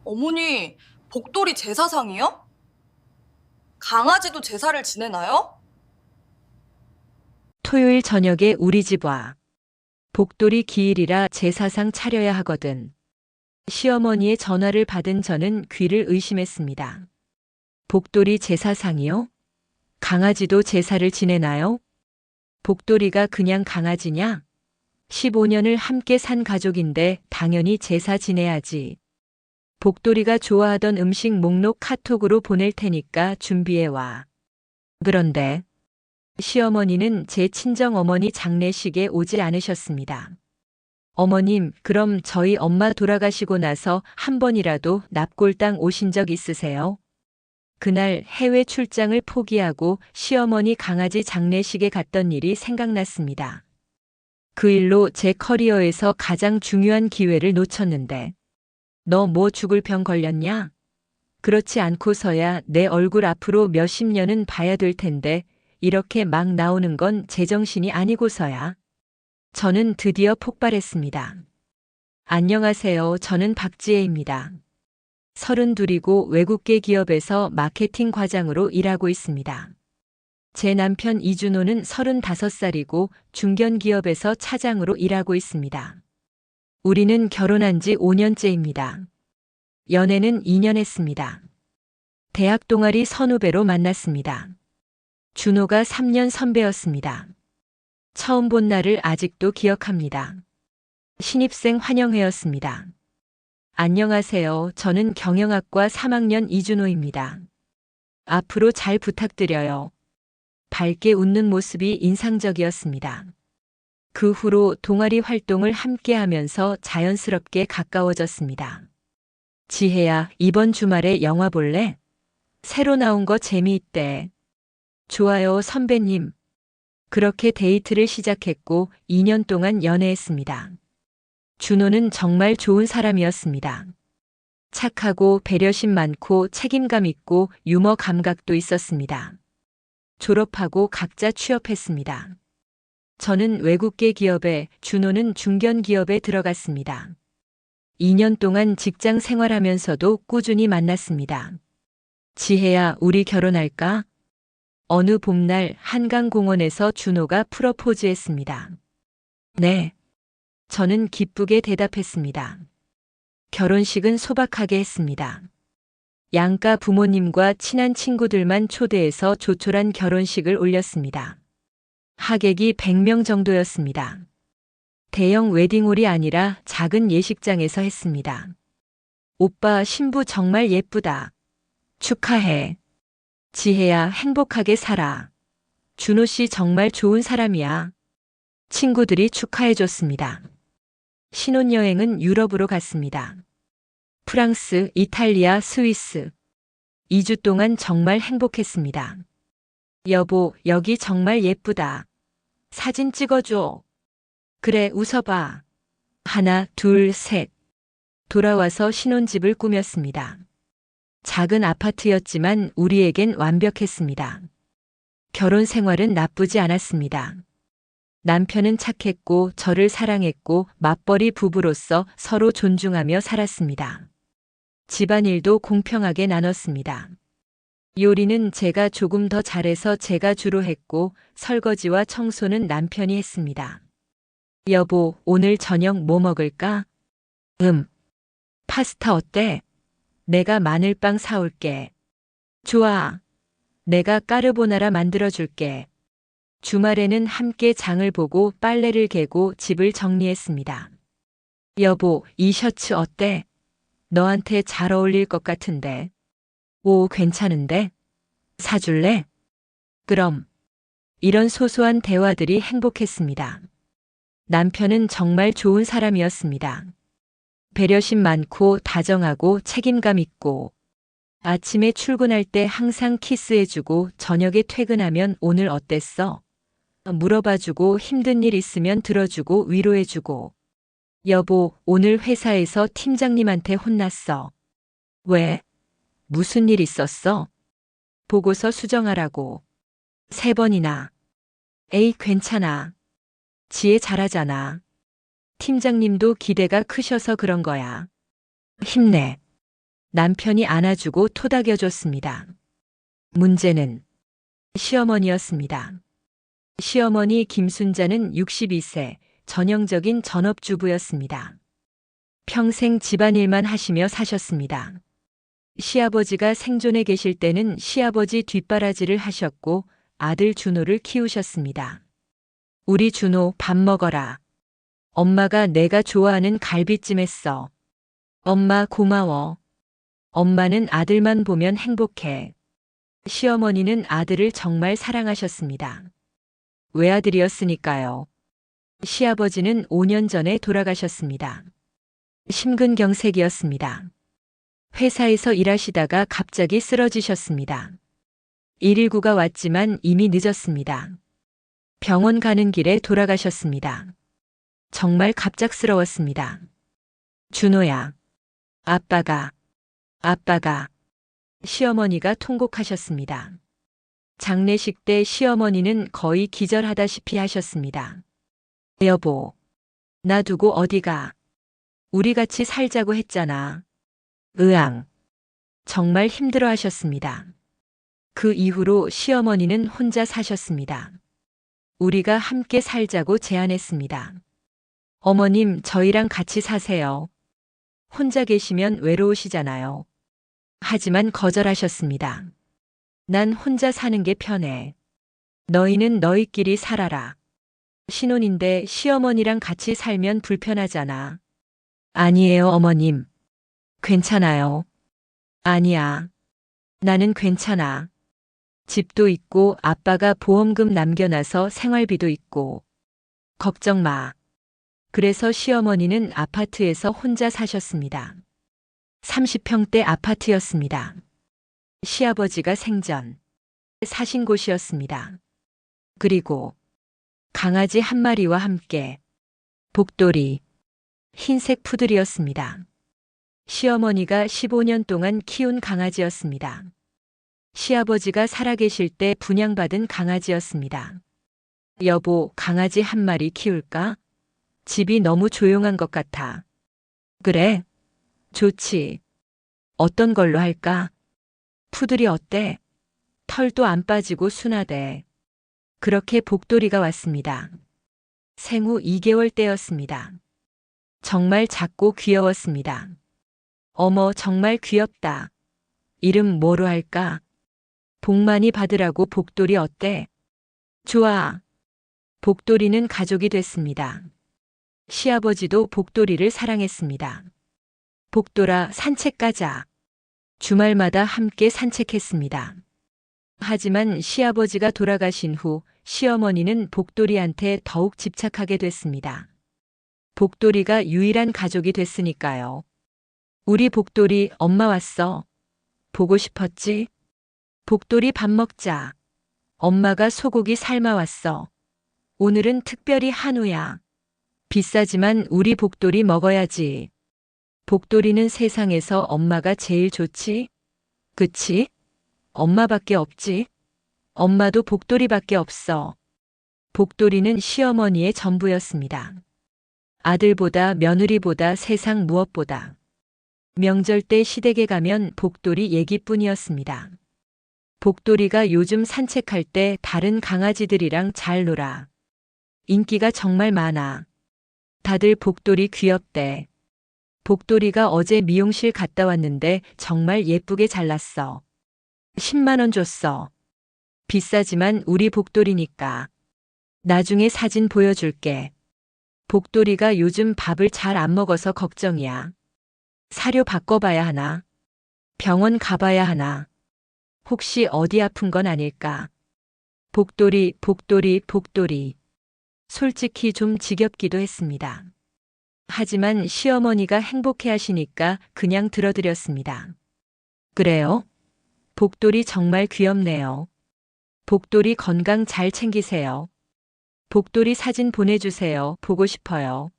어머니, 복돌이 제사상이요? 강아지도 제사를 지내나요? 토요일 저녁에 우리 집 와. 복돌이 기일이라 제사상 차려야 하거든. 시어머니의 전화를 받은 저는 귀를 의심했습니다. 복돌이 제사상이요? 강아지도 제사를 지내나요? 복돌이가 그냥 강아지냐? 15년을 함께 산 가족인데 당연히 제사 지내야지. 복돌이가 좋아하던 음식 목록 카톡으로 보낼 테니까 준비해 와. 그런데 시어머니는 제 친정어머니 장례식에 오지 않으셨습니다. 어머님, 그럼 저희 엄마 돌아가시고 나서 한 번이라도 납골당 오신 적 있으세요? 그날 해외 출장을 포기하고 시어머니 강아지 장례식에 갔던 일이 생각났습니다. 그 일로 제 커리어에서 가장 중요한 기회를 놓쳤는데, 너 뭐 죽을 병 걸렸냐? 그렇지 않고서야 내 얼굴 앞으로 몇십 년은 봐야 될 텐데, 이렇게 막 나오는 건 제정신이 아니고서야. 저는 드디어 폭발했습니다. 안녕하세요. 저는 박지혜입니다. 32이고 외국계 기업에서 마케팅 과장으로 일하고 있습니다. 제 남편 이준호는 35살이고 중견 기업에서 차장으로 일하고 있습니다. 우리는 결혼한 지 5년째입니다. 연애는 2년 했습니다. 대학 동아리 선후배로 만났습니다. 준호가 3년 선배였습니다. 처음 본 날을 아직도 기억합니다. 신입생 환영회였습니다. 안녕하세요. 저는 경영학과 3학년 이준호입니다. 앞으로 잘 부탁드려요. 밝게 웃는 모습이 인상적이었습니다. 그 후로 동아리 활동을 함께 하면서 자연스럽게 가까워졌습니다. 지혜야, 이번 주말에 영화 볼래? 새로 나온 거 재미있대. 좋아요, 선배님. 그렇게 데이트를 시작했고 2년 동안 연애했습니다. 준호는 정말 좋은 사람이었습니다. 착하고 배려심 많고 책임감 있고 유머 감각도 있었습니다. 졸업하고 각자 취업했습니다. 저는 외국계 기업에, 준호는 중견 기업에 들어갔습니다. 2년 동안 직장 생활하면서도 꾸준히 만났습니다. 지혜야, 우리 결혼할까? 어느 봄날 한강공원에서 준호가 프러포즈했습니다. 네. 저는 기쁘게 대답했습니다. 결혼식은 소박하게 했습니다. 양가 부모님과 친한 친구들만 초대해서 조촐한 결혼식을 올렸습니다. 하객이 100명 정도였습니다. 대형 웨딩홀이 아니라 작은 예식장에서 했습니다. 오빠, 신부 정말 예쁘다. 축하해. 지혜야, 행복하게 살아. 준호 씨 정말 좋은 사람이야. 친구들이 축하해줬습니다. 신혼여행은 유럽으로 갔습니다. 프랑스, 이탈리아, 스위스. 2주 동안 정말 행복했습니다. 여보, 여기 정말 예쁘다. 사진 찍어줘. 그래, 웃어봐. 하나, 둘, 셋. 돌아와서 신혼집을 꾸몄습니다. 작은 아파트였지만 우리에겐 완벽했습니다. 결혼 생활은 나쁘지 않았습니다. 남편은 착했고 저를 사랑했고 맞벌이 부부로서 서로 존중하며 살았습니다. 집안일도 공평하게 나눴습니다. 요리는 제가 조금 더 잘해서 제가 주로 했고 설거지와 청소는 남편이 했습니다. 여보, 오늘 저녁 뭐 먹을까? 파스타 어때? 내가 마늘빵 사올게. 좋아. 내가 까르보나라 만들어줄게. 주말에는 함께 장을 보고 빨래를 개고 집을 정리했습니다. 여보, 이 셔츠 어때? 너한테 잘 어울릴 것 같은데. 오, 괜찮은데? 사줄래? 그럼. 이런 소소한 대화들이 행복했습니다. 남편은 정말 좋은 사람이었습니다. 배려심 많고 다정하고 책임감 있고 아침에 출근할 때 항상 키스해주고 저녁에 퇴근하면 오늘 어땠어? 물어봐주고 힘든 일 있으면 들어주고 위로해주고 여보, 오늘 회사에서 팀장님한테 혼났어. 왜? 무슨 일 있었어? 보고서 수정하라고. 3번이나. 에이, 괜찮아. 지혜 잘하잖아. 팀장님도 기대가 크셔서 그런 거야. 힘내. 남편이 안아주고 토닥여줬습니다. 문제는 시어머니였습니다. 시어머니 김순자는 62세, 전형적인 전업주부였습니다. 평생 집안일만 하시며 사셨습니다. 시아버지가 생존해 계실 때는 시아버지 뒷바라지를 하셨고 아들 준호를 키우셨습니다. 우리 준호 밥 먹어라. 엄마가 내가 좋아하는 갈비찜 했어. 엄마 고마워. 엄마는 아들만 보면 행복해. 시어머니는 아들을 정말 사랑하셨습니다. 외아들이었으니까요. 시아버지는 5년 전에 돌아가셨습니다. 심근경색이었습니다. 회사에서 일하시다가 갑자기 쓰러지셨습니다. 119가 왔지만 이미 늦었습니다. 병원 가는 길에 돌아가셨습니다. 정말 갑작스러웠습니다. 준호야. 아빠가. 시어머니가 통곡하셨습니다. 장례식 때 시어머니는 거의 기절하다시피 하셨습니다. 여보, 나 두고 어디가? 우리 같이 살자고 했잖아. 으앙. 정말 힘들어 하셨습니다. 그 이후로 시어머니는 혼자 사셨습니다. 우리가 함께 살자고 제안했습니다. 어머님, 저희랑 같이 사세요. 혼자 계시면 외로우시잖아요. 하지만 거절하셨습니다. 난 혼자 사는 게 편해. 너희는 너희끼리 살아라. 신혼인데 시어머니랑 같이 살면 불편하잖아. 아니에요, 어머님. 괜찮아요. 아니야. 나는 괜찮아. 집도 있고 아빠가 보험금 남겨놔서 생활비도 있고. 걱정 마. 그래서 시어머니는 아파트에서 혼자 사셨습니다. 30평대 아파트였습니다. 시아버지가 생전 사신 곳이었습니다. 그리고 강아지 한 마리와 함께 복돌이, 흰색 푸들이었습니다. 시어머니가 15년 동안 키운 강아지였습니다. 시아버지가 살아계실 때 분양받은 강아지였습니다. 여보, 강아지 한 마리 키울까? 집이 너무 조용한 것 같아. 그래? 좋지. 어떤 걸로 할까? 푸들이 어때? 털도 안 빠지고 순하대. 그렇게 복돌이가 왔습니다. 생후 2개월 때였습니다. 정말 작고 귀여웠습니다. 어머, 정말 귀엽다. 이름 뭐로 할까? 복 많이 받으라고. 복돌이 어때? 좋아. 복돌이는 가족이 됐습니다. 시아버지도 복돌이를 사랑했습니다. 복돌아, 산책 가자. 주말마다 함께 산책했습니다. 하지만 시아버지가 돌아가신 후 시어머니는 복돌이한테 더욱 집착하게 됐습니다. 복돌이가 유일한 가족이 됐으니까요. 우리 복돌이, 엄마 왔어. 보고 싶었지? 복돌이 밥 먹자. 엄마가 소고기 삶아왔어. 오늘은 특별히 한우야. 비싸지만 우리 복돌이 먹어야지. 복돌이는 세상에서 엄마가 제일 좋지? 그치? 엄마밖에 없지? 엄마도 복돌이밖에 없어. 복돌이는 시어머니의 전부였습니다. 아들보다 며느리보다 세상 무엇보다. 명절 때 시댁에 가면 복돌이 얘기뿐이었습니다. 복돌이가 요즘 산책할 때 다른 강아지들이랑 잘 놀아. 인기가 정말 많아. 다들 복돌이 귀엽대. 복돌이가 어제 미용실 갔다 왔는데 정말 예쁘게 잘랐어. 10만 원 줬어. 비싸지만 우리 복돌이니까. 나중에 사진 보여줄게. 복돌이가 요즘 밥을 잘 안 먹어서 걱정이야. 사료 바꿔봐야 하나? 병원 가봐야 하나? 혹시 어디 아픈 건 아닐까? 복돌이, 복돌이, 복돌이. 솔직히 좀 지겹기도 했습니다. 하지만 시어머니가 행복해 하시니까 그냥 들어드렸습니다. 그래요? 복돌이 정말 귀엽네요. 복돌이 건강 잘 챙기세요. 복돌이 사진 보내주세요. 보고 싶어요.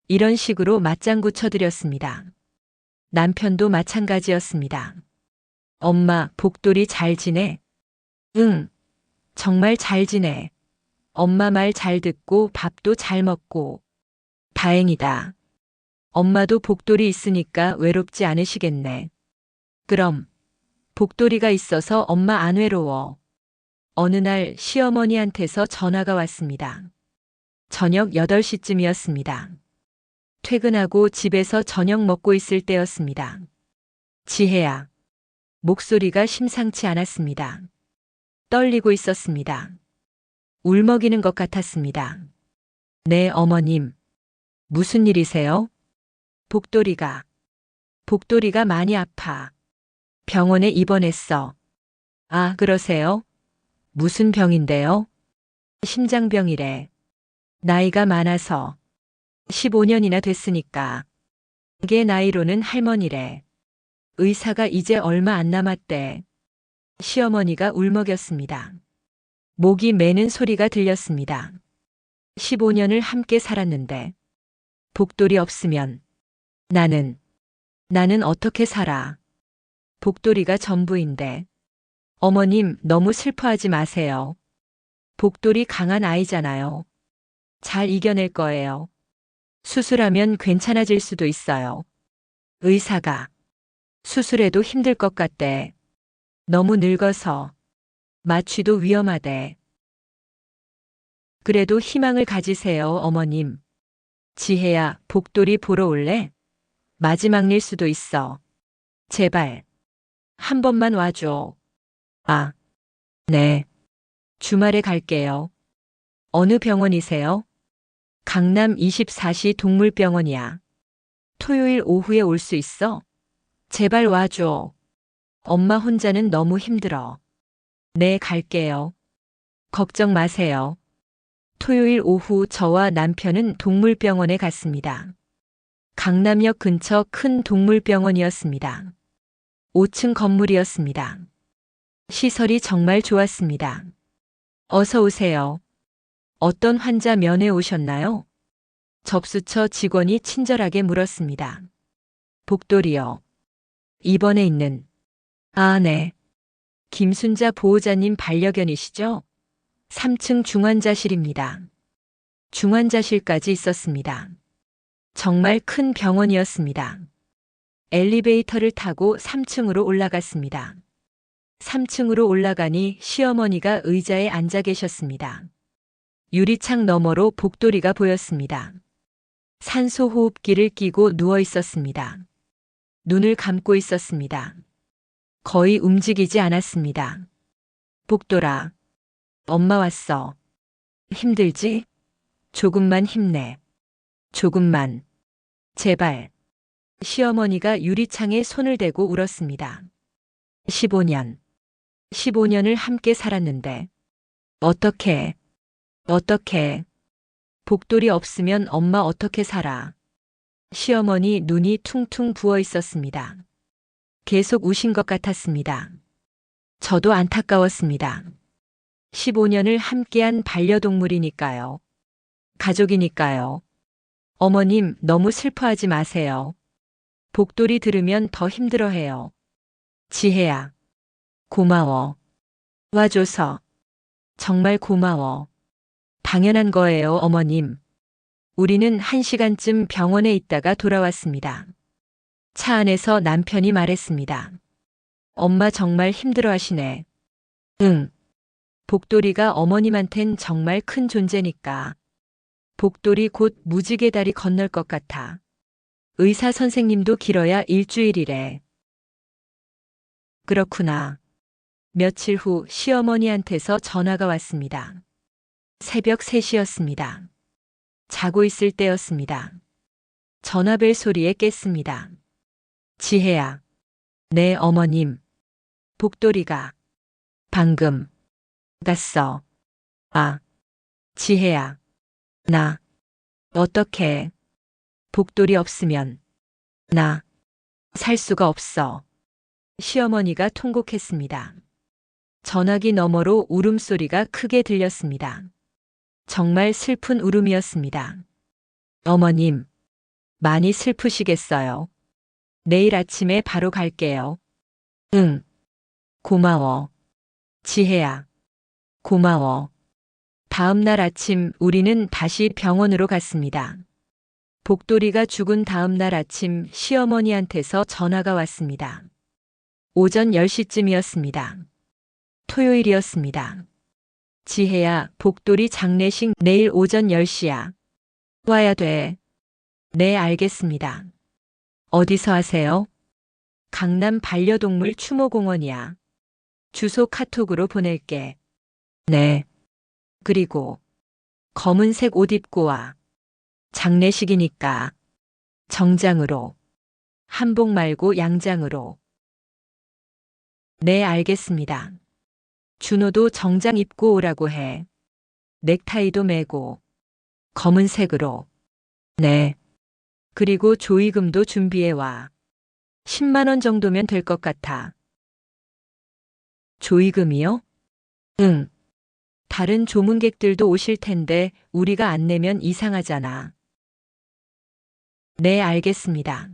이런 식으로 맞장구 쳐드렸습니다. 남편도 마찬가지였습니다. 엄마, 복돌이 잘 지내? 응, 정말 잘 지내. 엄마 말 잘 듣고 밥도 잘 먹고. 다행이다. 엄마도 복돌이 있으니까 외롭지 않으시겠네. 그럼 복돌이가 있어서 엄마 안 외로워. 어느 날 시어머니한테서 전화가 왔습니다. 저녁 8시쯤이었습니다. 퇴근하고 집에서 저녁 먹고 있을 때였습니다. 지혜야. 목소리가 심상치 않았습니다. 떨리고 있었습니다. 울먹이는 것 같았습니다. 네, 어머님. 무슨 일이세요? 복돌이가 많이 아파. 병원에 입원했어. 아, 그러세요? 무슨 병인데요? 심장병이래. 나이가 많아서 15년이나 됐으니까. 그게 나이로는 할머니래. 의사가 이제 얼마 안 남았대. 시어머니가 울먹였습니다. 목이 매는 소리가 들렸습니다. 15년을 함께 살았는데 복돌이 없으면 나는 어떻게 살아? 복돌이가 전부인데. 어머님, 너무 슬퍼하지 마세요. 복돌이 강한 아이잖아요. 잘 이겨낼 거예요. 수술하면 괜찮아질 수도 있어요. 의사가 수술해도 힘들 것 같대. 너무 늙어서 마취도 위험하대. 그래도 희망을 가지세요, 어머님. 지혜야, 복돌이 보러 올래? 마지막 일 수도 있어. 제발 한 번만 와줘. 아, 네. 주말에 갈게요. 어느 병원이세요? 강남 24시 동물병원이야. 토요일 오후에 올 수 있어? 제발 와줘. 엄마 혼자는 너무 힘들어. 네, 갈게요. 걱정 마세요. 토요일 오후 저와 남편은 동물병원에 갔습니다. 강남역 근처 큰 동물병원이었습니다. 5층 건물이었습니다. 시설이 정말 좋았습니다. 어서 오세요. 어떤 환자 면회 오셨나요? 접수처 직원이 친절하게 물었습니다. 복돌이요. 입원해 있는. 아, 네. 김순자 보호자님 반려견이시죠? 3층 중환자실입니다. 중환자실까지 있었습니다. 정말 큰 병원이었습니다. 엘리베이터를 타고 3층으로 올라갔습니다. 3층으로 올라가니 시어머니가 의자에 앉아 계셨습니다. 유리창 너머로 복돌이가 보였습니다. 산소호흡기를 끼고 누워 있었습니다. 눈을 감고 있었습니다. 거의 움직이지 않았습니다. 복돌아, 엄마 왔어. 힘들지? 조금만 힘내. 조금만. 제발. 시어머니가 유리창에 손을 대고 울었습니다. 15년을 함께 살았는데. 어떻게. 복돌이 없으면 엄마 어떻게 살아. 시어머니 눈이 퉁퉁 부어 있었습니다. 계속 우신 것 같았습니다. 저도 안타까웠습니다. 15년을 함께한 반려동물이니까요. 가족이니까요. 어머님, 너무 슬퍼하지 마세요. 복돌이 들으면 더 힘들어해요. 지혜야, 고마워. 와줘서. 정말 고마워. 당연한 거예요, 어머님. 우리는 1시간쯤 병원에 있다가 돌아왔습니다. 차 안에서 남편이 말했습니다. 엄마 정말 힘들어하시네. 응. 복돌이가 어머님한텐 정말 큰 존재니까. 복돌이 곧 무지개 다리 건널 것 같아. 의사 선생님도 길어야 일주일이래. 그렇구나. 며칠 후 시어머니한테서 전화가 왔습니다. 새벽 3시였습니다. 자고 있을 때였습니다. 전화벨 소리에 깼습니다. 지혜야. 네, 어머님. 복돌이가 방금 갔어. 아, 지혜야. 나 어떡해. 복돌이 없으면 나 살 수가 없어. 시어머니가 통곡했습니다. 전화기 너머로 울음소리가 크게 들렸습니다. 정말 슬픈 울음이었습니다. 어머님, 많이 슬프시겠어요. 내일 아침에 바로 갈게요. 응. 고마워. 지혜야. 고마워. 다음 날 아침 우리는 다시 병원으로 갔습니다. 복돌이가 죽은 다음 날 아침 시어머니한테서 전화가 왔습니다. 오전 10시쯤이었습니다. 토요일이었습니다. 지혜야, 복돌이 장례식 내일 오전 10시야. 와야 돼. 네, 알겠습니다. 어디서 하세요? 강남 반려동물 추모공원이야. 주소 카톡으로 보낼게. 네. 그리고 검은색 옷 입고 와. 장례식이니까 정장으로. 한복 말고 양장으로. 네, 알겠습니다. 준호도 정장 입고 오라고 해. 넥타이도 매고. 검은색으로. 네. 그리고 조의금도 준비해 와. 10만 원 정도면 될 것 같아. 조의금이요? 응. 다른 조문객들도 오실 텐데 우리가 안 내면 이상하잖아. 네, 알겠습니다.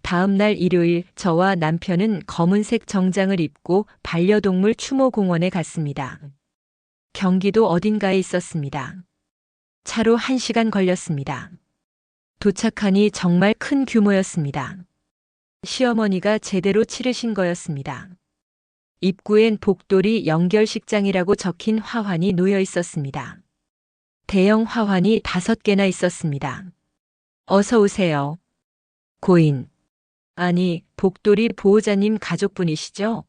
다음 날 일요일 저와 남편은 검은색 정장을 입고 반려동물 추모공원에 갔습니다. 경기도 어딘가에 있었습니다. 차로 1시간 걸렸습니다. 도착하니 정말 큰 규모였습니다. 시어머니가 제대로 치르신 거였습니다. 입구엔 복돌이 연결식장이라고 적힌 화환이 놓여 있었습니다. 대형 화환이 5개나 있었습니다. 어서 오세요. 고인. 아니, 복돌이 보호자님 가족분이시죠?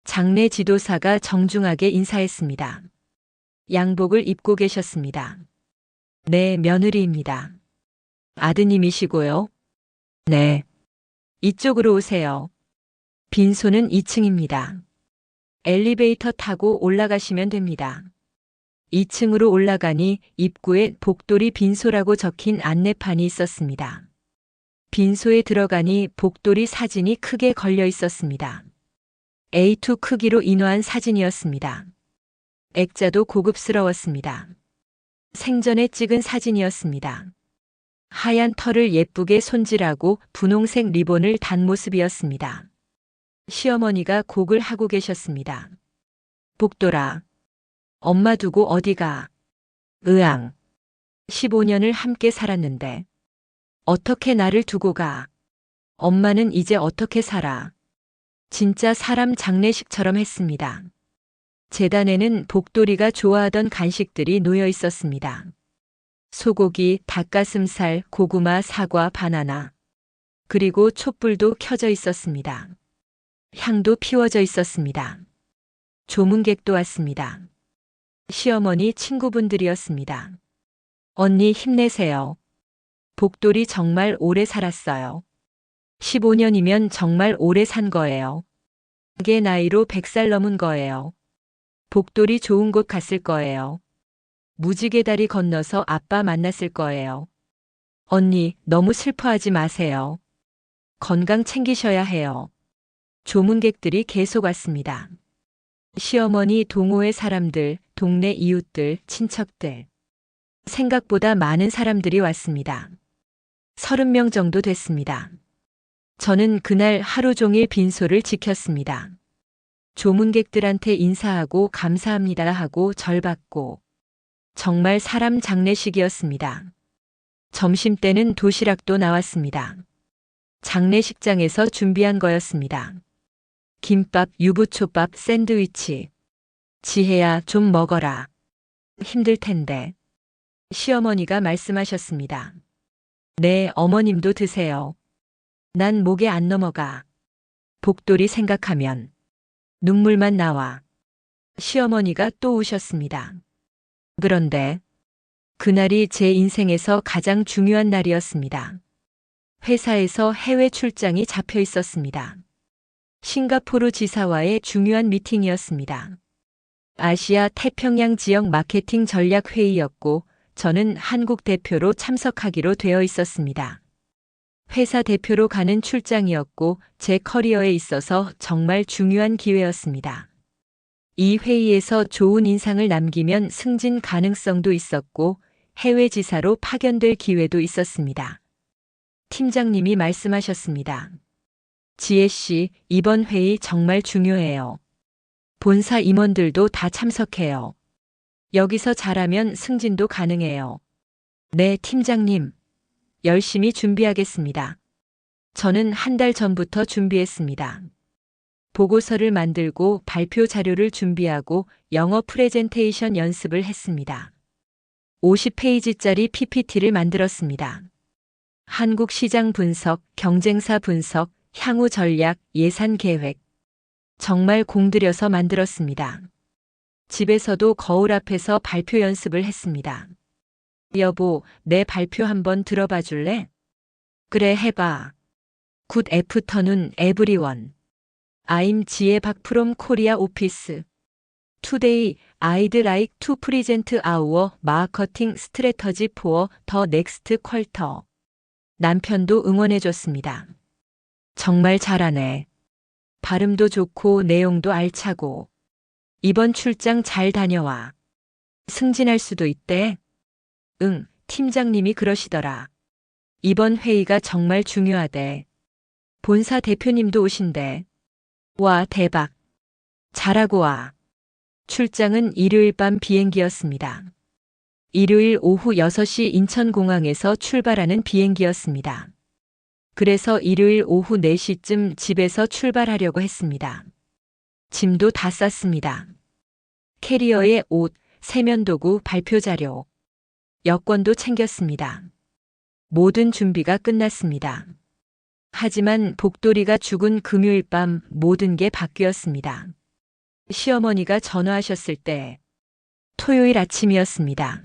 장례 지도사가 정중하게 인사했습니다. 양복을 입고 계셨습니다. 네, 며느리입니다. 아드님이시고요. 네. 이쪽으로 오세요. 빈소는 2층입니다. 엘리베이터 타고 올라가시면 됩니다. 2층으로 올라가니 입구에 복돌이 빈소라고 적힌 안내판이 있었습니다. 빈소에 들어가니 복돌이 사진이 크게 걸려 있었습니다. A2 크기로 인화한 사진이었습니다. 액자도 고급스러웠습니다. 생전에 찍은 사진이었습니다. 하얀 털을 예쁘게 손질하고 분홍색 리본을 단 모습이었습니다. 시어머니가 곡을 하고 계셨습니다. 복돌아, 엄마 두고 어디가? 으앙. 15년을 함께 살았는데 어떻게 나를 두고 가? 엄마는 이제 어떻게 살아? 진짜 사람 장례식처럼 했습니다. 재단에는 복돌이가 좋아하던 간식들이 놓여 있었습니다. 소고기, 닭가슴살, 고구마, 사과, 바나나. 그리고 촛불도 켜져 있었습니다. 향도 피워져 있었습니다. 조문객도 왔습니다. 시어머니 친구분들이었습니다. 언니 힘내세요. 복돌이 정말 오래 살았어요. 15년이면 정말 오래 산 거예요. 그게 나이로 100살 넘은 거예요. 복돌이 좋은 곳 갔을 거예요. 무지개 다리 건너서 아빠 만났을 거예요. 언니, 너무 슬퍼하지 마세요. 건강 챙기셔야 해요. 조문객들이 계속 왔습니다. 시어머니 동호회 사람들, 동네 이웃들, 친척들. 생각보다 많은 사람들이 왔습니다. 30명 정도 됐습니다. 저는 그날 하루 종일 빈소를 지켰습니다. 조문객들한테 인사하고 감사합니다 하고 절 받고. 정말 사람 장례식이었습니다. 점심때는 도시락도 나왔습니다. 장례식장에서 준비한 거였습니다. 김밥, 유부초밥, 샌드위치. 지혜야, 좀 먹어라. 힘들 텐데. 시어머니가 말씀하셨습니다. 네, 어머님도 드세요. 난 목에 안 넘어가. 복돌이 생각하면 눈물만 나와. 시어머니가 또 우셨습니다. 그런데 그날이 제 인생에서 가장 중요한 날이었습니다. 회사에서 해외 출장이 잡혀 있었습니다. 싱가포르 지사와의 중요한 미팅이었습니다. 아시아 태평양 지역 마케팅 전략 회의였고 저는 한국 대표로 참석하기로 되어 있었습니다. 회사 대표로 가는 출장이었고 제 커리어에 있어서 정말 중요한 기회였습니다. 이 회의에서 좋은 인상을 남기면 승진 가능성도 있었고 해외 지사로 파견될 기회도 있었습니다. 팀장님이 말씀하셨습니다. 지혜 씨, 이번 회의 정말 중요해요. 본사 임원들도 다 참석해요. 여기서 잘하면 승진도 가능해요. 네, 팀장님. 열심히 준비하겠습니다. 저는 한 달 전부터 준비했습니다. 보고서를 만들고 발표 자료를 준비하고 영어 프레젠테이션 연습을 했습니다. 50페이지짜리 PPT를 만들었습니다. 한국 시장 분석, 경쟁사 분석, 향후 전략, 예산 계획. 정말 공들여서 만들었습니다. 집에서도 거울 앞에서 발표 연습을 했습니다. 여보, 내 발표 한번 들어봐 줄래? 그래, 해봐. Good afternoon, everyone. I'm 지혜 박 from Korea office. Today, I'd like to present our marketing strategy for the next quarter. 남편도 응원해줬습니다. 정말 잘하네. 발음도 좋고 내용도 알차고. 이번 출장 잘 다녀와. 승진할 수도 있대. 응, 팀장님이 그러시더라. 이번 회의가 정말 중요하대. 본사 대표님도 오신대. 와, 대박. 잘하고 와. 출장은 일요일 밤 비행기였습니다. 일요일 오후 6시 인천공항에서 출발하는 비행기였습니다. 그래서 일요일 오후 4시쯤 집에서 출발하려고 했습니다. 짐도 다 쌌습니다. 캐리어에 옷, 세면도구, 발표 자료, 여권도 챙겼습니다. 모든 준비가 끝났습니다. 하지만 복돌이가 죽은 금요일 밤 모든 게 바뀌었습니다. 시어머니가 전화하셨을 때 토요일 아침이었습니다.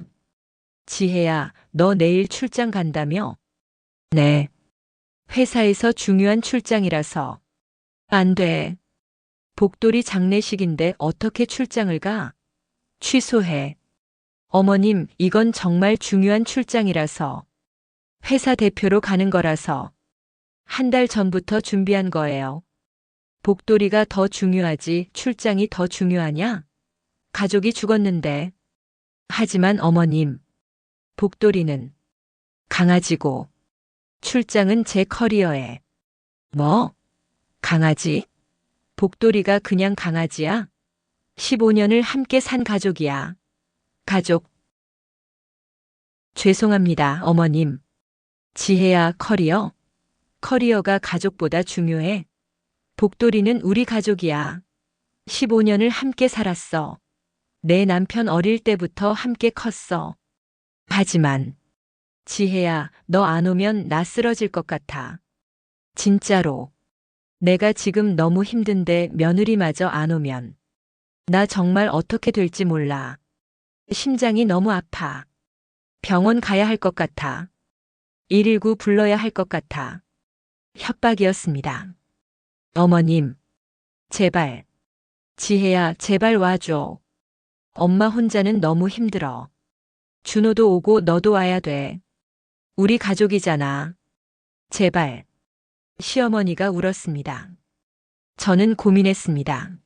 지혜야, 너 내일 출장 간다며? 네. 회사에서 중요한 출장이라서. 안 돼. 복돌이 장례식인데 어떻게 출장을 가? 취소해. 어머님, 이건 정말 중요한 출장이라서. 회사 대표로 가는 거라서. 한 달 전부터 준비한 거예요. 복돌이가 더 중요하지 출장이 더 중요하냐? 가족이 죽었는데. 하지만 어머님, 복돌이는 강아지고 출장은 제 커리어에. 뭐? 강아지? 복돌이가 그냥 강아지야? 15년을 함께 산 가족이야. 가족. 죄송합니다, 어머님. 지혜야, 커리어? 커리어가 가족보다 중요해. 복돌이는 우리 가족이야. 15년을 함께 살았어. 내 남편 어릴 때부터 함께 컸어. 하지만 지혜야, 너 안 오면 나 쓰러질 것 같아. 진짜로. 내가 지금 너무 힘든데 며느리마저 안 오면 나 정말 어떻게 될지 몰라. 심장이 너무 아파. 병원 가야 할 것 같아. 119 불러야 할 것 같아. 협박이었습니다. 어머님, 제발. 지혜야, 제발 와줘. 엄마 혼자는 너무 힘들어. 준호도 오고 너도 와야 돼. 우리 가족이잖아. 제발. 시어머니가 울었습니다. 저는 고민했습니다.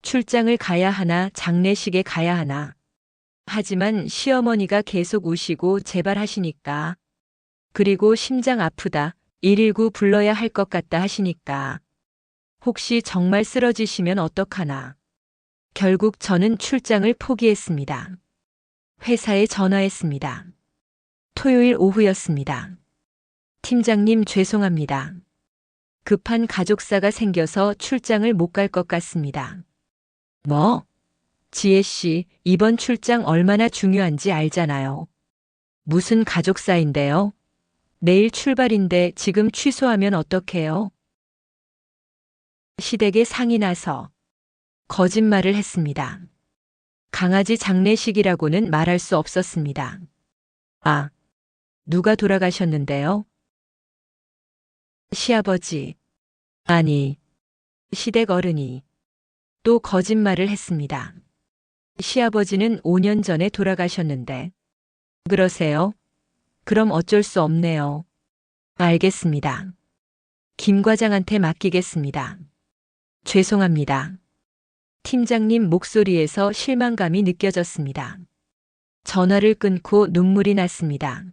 출장을 가야 하나, 장례식에 가야 하나. 하지만 시어머니가 계속 우시고 제발 하시니까. 그리고 심장 아프다, 119 불러야 할 것 같다 하시니까. 혹시 정말 쓰러지시면 어떡하나. 결국 저는 출장을 포기했습니다. 회사에 전화했습니다. 토요일 오후였습니다. 팀장님 죄송합니다. 급한 가족사가 생겨서 출장을 못 갈 것 같습니다. 뭐? 지혜 씨, 이번 출장 얼마나 중요한지 알잖아요. 무슨 가족사인데요? 내일 출발인데 지금 취소하면 어떡해요? 시댁에 상이 나서 거짓말을 했습니다. 강아지 장례식이라고는 말할 수 없었습니다. 아, 누가 돌아가셨는데요? 시아버지. 아니, 시댁 어른이 또 거짓말을 했습니다. 시아버지는 5년 전에 돌아가셨는데. 그러세요? 그럼 어쩔 수 없네요. 알겠습니다. 김 과장한테 맡기겠습니다. 죄송합니다. 팀장님 목소리에서 실망감이 느껴졌습니다. 전화를 끊고 눈물이 났습니다.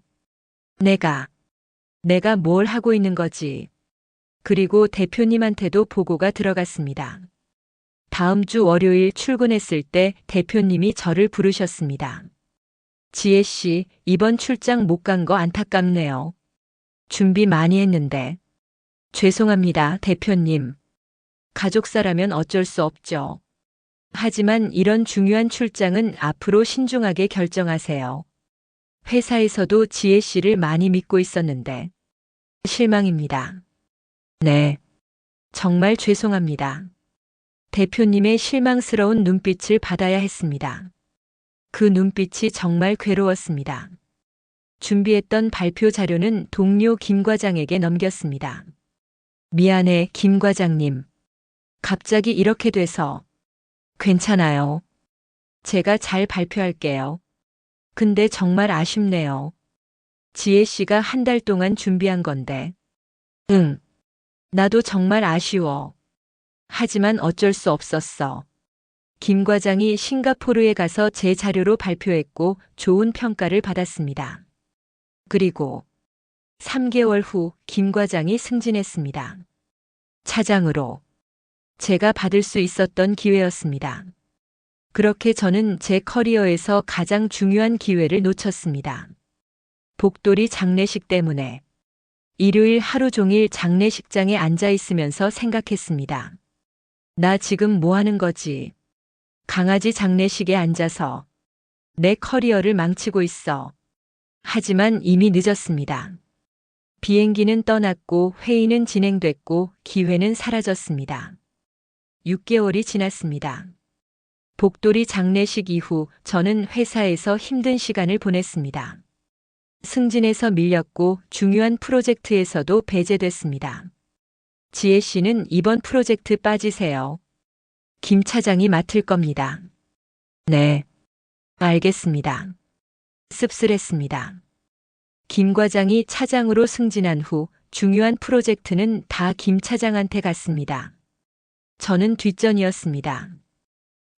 내가 뭘 하고 있는 거지? 그리고 대표님한테도 보고가 들어갔습니다. 다음 주 월요일 출근했을 때 대표님이 저를 부르셨습니다. 지혜 씨, 이번 출장 못 간 거 안타깝네요. 준비 많이 했는데. 죄송합니다, 대표님. 가족사라면 어쩔 수 없죠. 하지만 이런 중요한 출장은 앞으로 신중하게 결정하세요. 회사에서도 지혜 씨를 많이 믿고 있었는데 실망입니다. 네. 정말 죄송합니다. 대표님의 실망스러운 눈빛을 받아야 했습니다. 그 눈빛이 정말 괴로웠습니다. 준비했던 발표 자료는 동료 김 과장에게 넘겼습니다. 미안해, 김 과장님. 갑자기 이렇게 돼서. 괜찮아요. 제가 잘 발표할게요. 근데 정말 아쉽네요. 지혜 씨가 한 달 동안 준비한 건데. 응. 나도 정말 아쉬워. 하지만 어쩔 수 없었어. 김 과장이 싱가포르에 가서 제 자료로 발표했고 좋은 평가를 받았습니다. 그리고 3개월 후 김 과장이 승진했습니다. 차장으로. 제가 받을 수 있었던 기회였습니다. 그렇게 저는 제 커리어에서 가장 중요한 기회를 놓쳤습니다. 복돌이 장례식 때문에 일요일 하루 종일 장례식장에 앉아 있으면서 생각했습니다. 나 지금 뭐 하는 거지? 강아지 장례식에 앉아서 내 커리어를 망치고 있어. 하지만 이미 늦었습니다. 비행기는 떠났고 회의는 진행됐고 기회는 사라졌습니다. 6개월이 지났습니다. 복돌이 장례식 이후 저는 회사에서 힘든 시간을 보냈습니다. 승진에서 밀렸고 중요한 프로젝트에서도 배제됐습니다. 지혜 씨는 이번 프로젝트 빠지세요. 김 차장이 맡을 겁니다. 네. 알겠습니다. 씁쓸했습니다. 김 과장이 차장으로 승진한 후 중요한 프로젝트는 다 김 차장한테 갔습니다. 저는 뒷전이었습니다.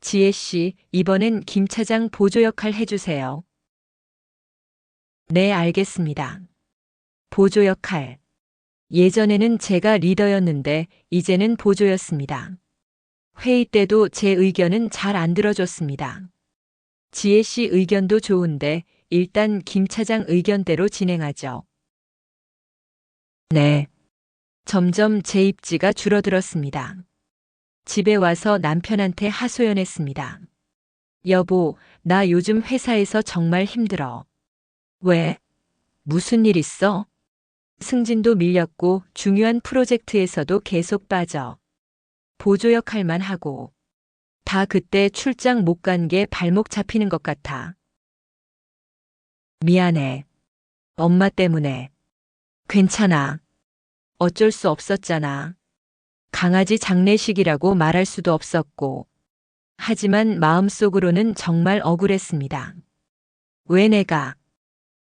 지혜 씨, 이번엔 김 차장 보조 역할 해주세요. 네, 알겠습니다. 보조 역할. 예전에는 제가 리더였는데 이제는 보조였습니다. 회의 때도 제 의견은 잘 안 들어줬습니다. 지혜 씨 의견도 좋은데 일단 김 차장 의견대로 진행하죠. 네. 점점 제 입지가 줄어들었습니다. 집에 와서 남편한테 하소연했습니다. 여보, 나 요즘 회사에서 정말 힘들어. 왜? 무슨 일 있어? 승진도 밀렸고 중요한 프로젝트에서도 계속 빠져. 보조 역할만 하고. 다 그때 출장 못 간 게 발목 잡히는 것 같아. 미안해. 엄마 때문에. 괜찮아. 어쩔 수 없었잖아. 강아지 장례식이라고 말할 수도 없었고. 하지만 마음속으로는 정말 억울했습니다.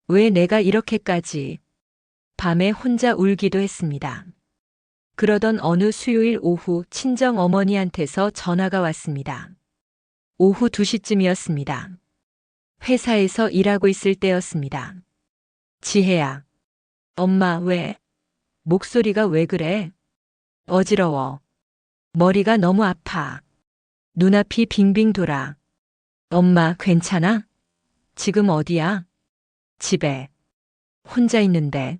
왜 내가 이렇게까지. 밤에 혼자 울기도 했습니다. 그러던 어느 수요일 오후 친정 어머니한테서 전화가 왔습니다. 오후 2시쯤이었습니다. 회사에서 일하고 있을 때였습니다. 지혜야. 엄마 왜? 목소리가 왜 그래? 어지러워. 머리가 너무 아파. 눈앞이 빙빙 돌아. 엄마 괜찮아? 지금 어디야? 집에. 혼자 있는데.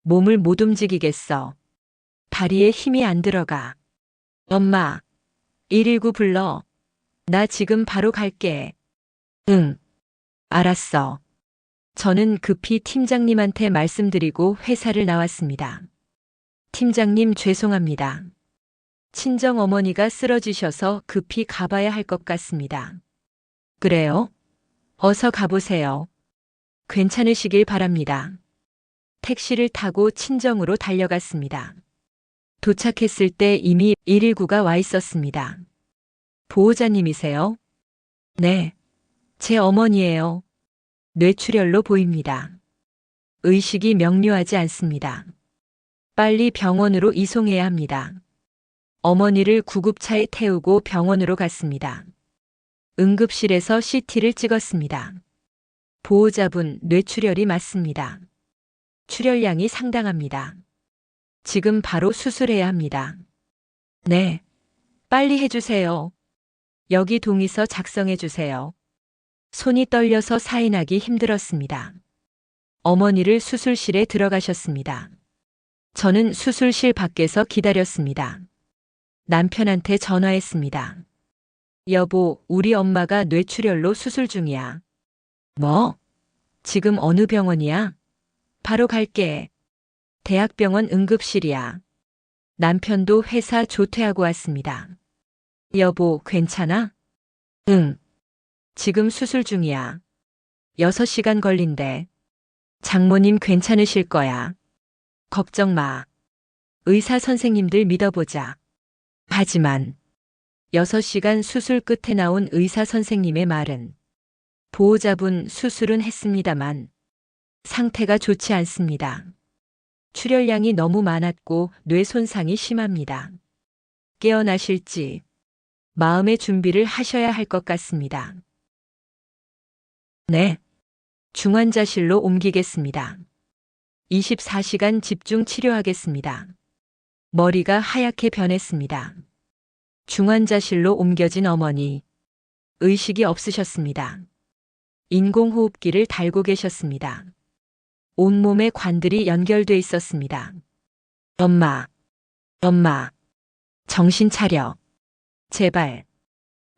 몸을 못 움직이겠어. 다리에 힘이 안 들어가. 엄마. 119 불러. 나 지금 바로 갈게. 응. 알았어. 저는 급히 팀장님한테 말씀드리고 회사를 나왔습니다. 팀장님 죄송합니다. 친정 어머니가 쓰러지셔서 급히 가봐야 할 것 같습니다. 그래요? 어서 가보세요. 괜찮으시길 바랍니다. 택시를 타고 친정으로 달려갔습니다. 도착했을 때 이미 119가 와 있었습니다. 보호자님이세요? 네. 제 어머니예요. 뇌출혈로 보입니다. 의식이 명료하지 않습니다. 빨리 병원으로 이송해야 합니다. 어머니를 구급차에 태우고 병원으로 갔습니다. 응급실에서 CT를 찍었습니다. 보호자분 뇌출혈이 맞습니다. 출혈량이 상당합니다. 지금 바로 수술해야 합니다. 네. 빨리 해주세요. 여기 동의서 작성해 주세요. 손이 떨려서 사인하기 힘들었습니다. 어머니를 수술실에 들어가셨습니다. 저는 수술실 밖에서 기다렸습니다. 남편한테 전화했습니다. 여보, 우리 엄마가 뇌출혈로 수술 중이야. 뭐? 지금 어느 병원이야? 바로 갈게. 대학병원 응급실이야. 남편도 회사 조퇴하고 왔습니다. 여보, 괜찮아? 응. 지금 수술 중이야. 6시간 걸린대. 장모님 괜찮으실 거야. 걱정 마. 의사 선생님들 믿어보자. 하지만 6시간 수술 끝에 나온 의사 선생님의 말은 보호자분 수술은 했습니다만 상태가 좋지 않습니다. 출혈량이 너무 많았고 뇌 손상이 심합니다. 깨어나실지 마음의 준비를 하셔야 할 것 같습니다. 네. 중환자실로 옮기겠습니다. 24시간 집중 치료하겠습니다. 머리가 하얗게 변했습니다. 중환자실로 옮겨진 어머니. 의식이 없으셨습니다. 인공호흡기를 달고 계셨습니다. 온몸에 관들이 연결돼 있었습니다. 엄마, 엄마, 정신 차려. 제발,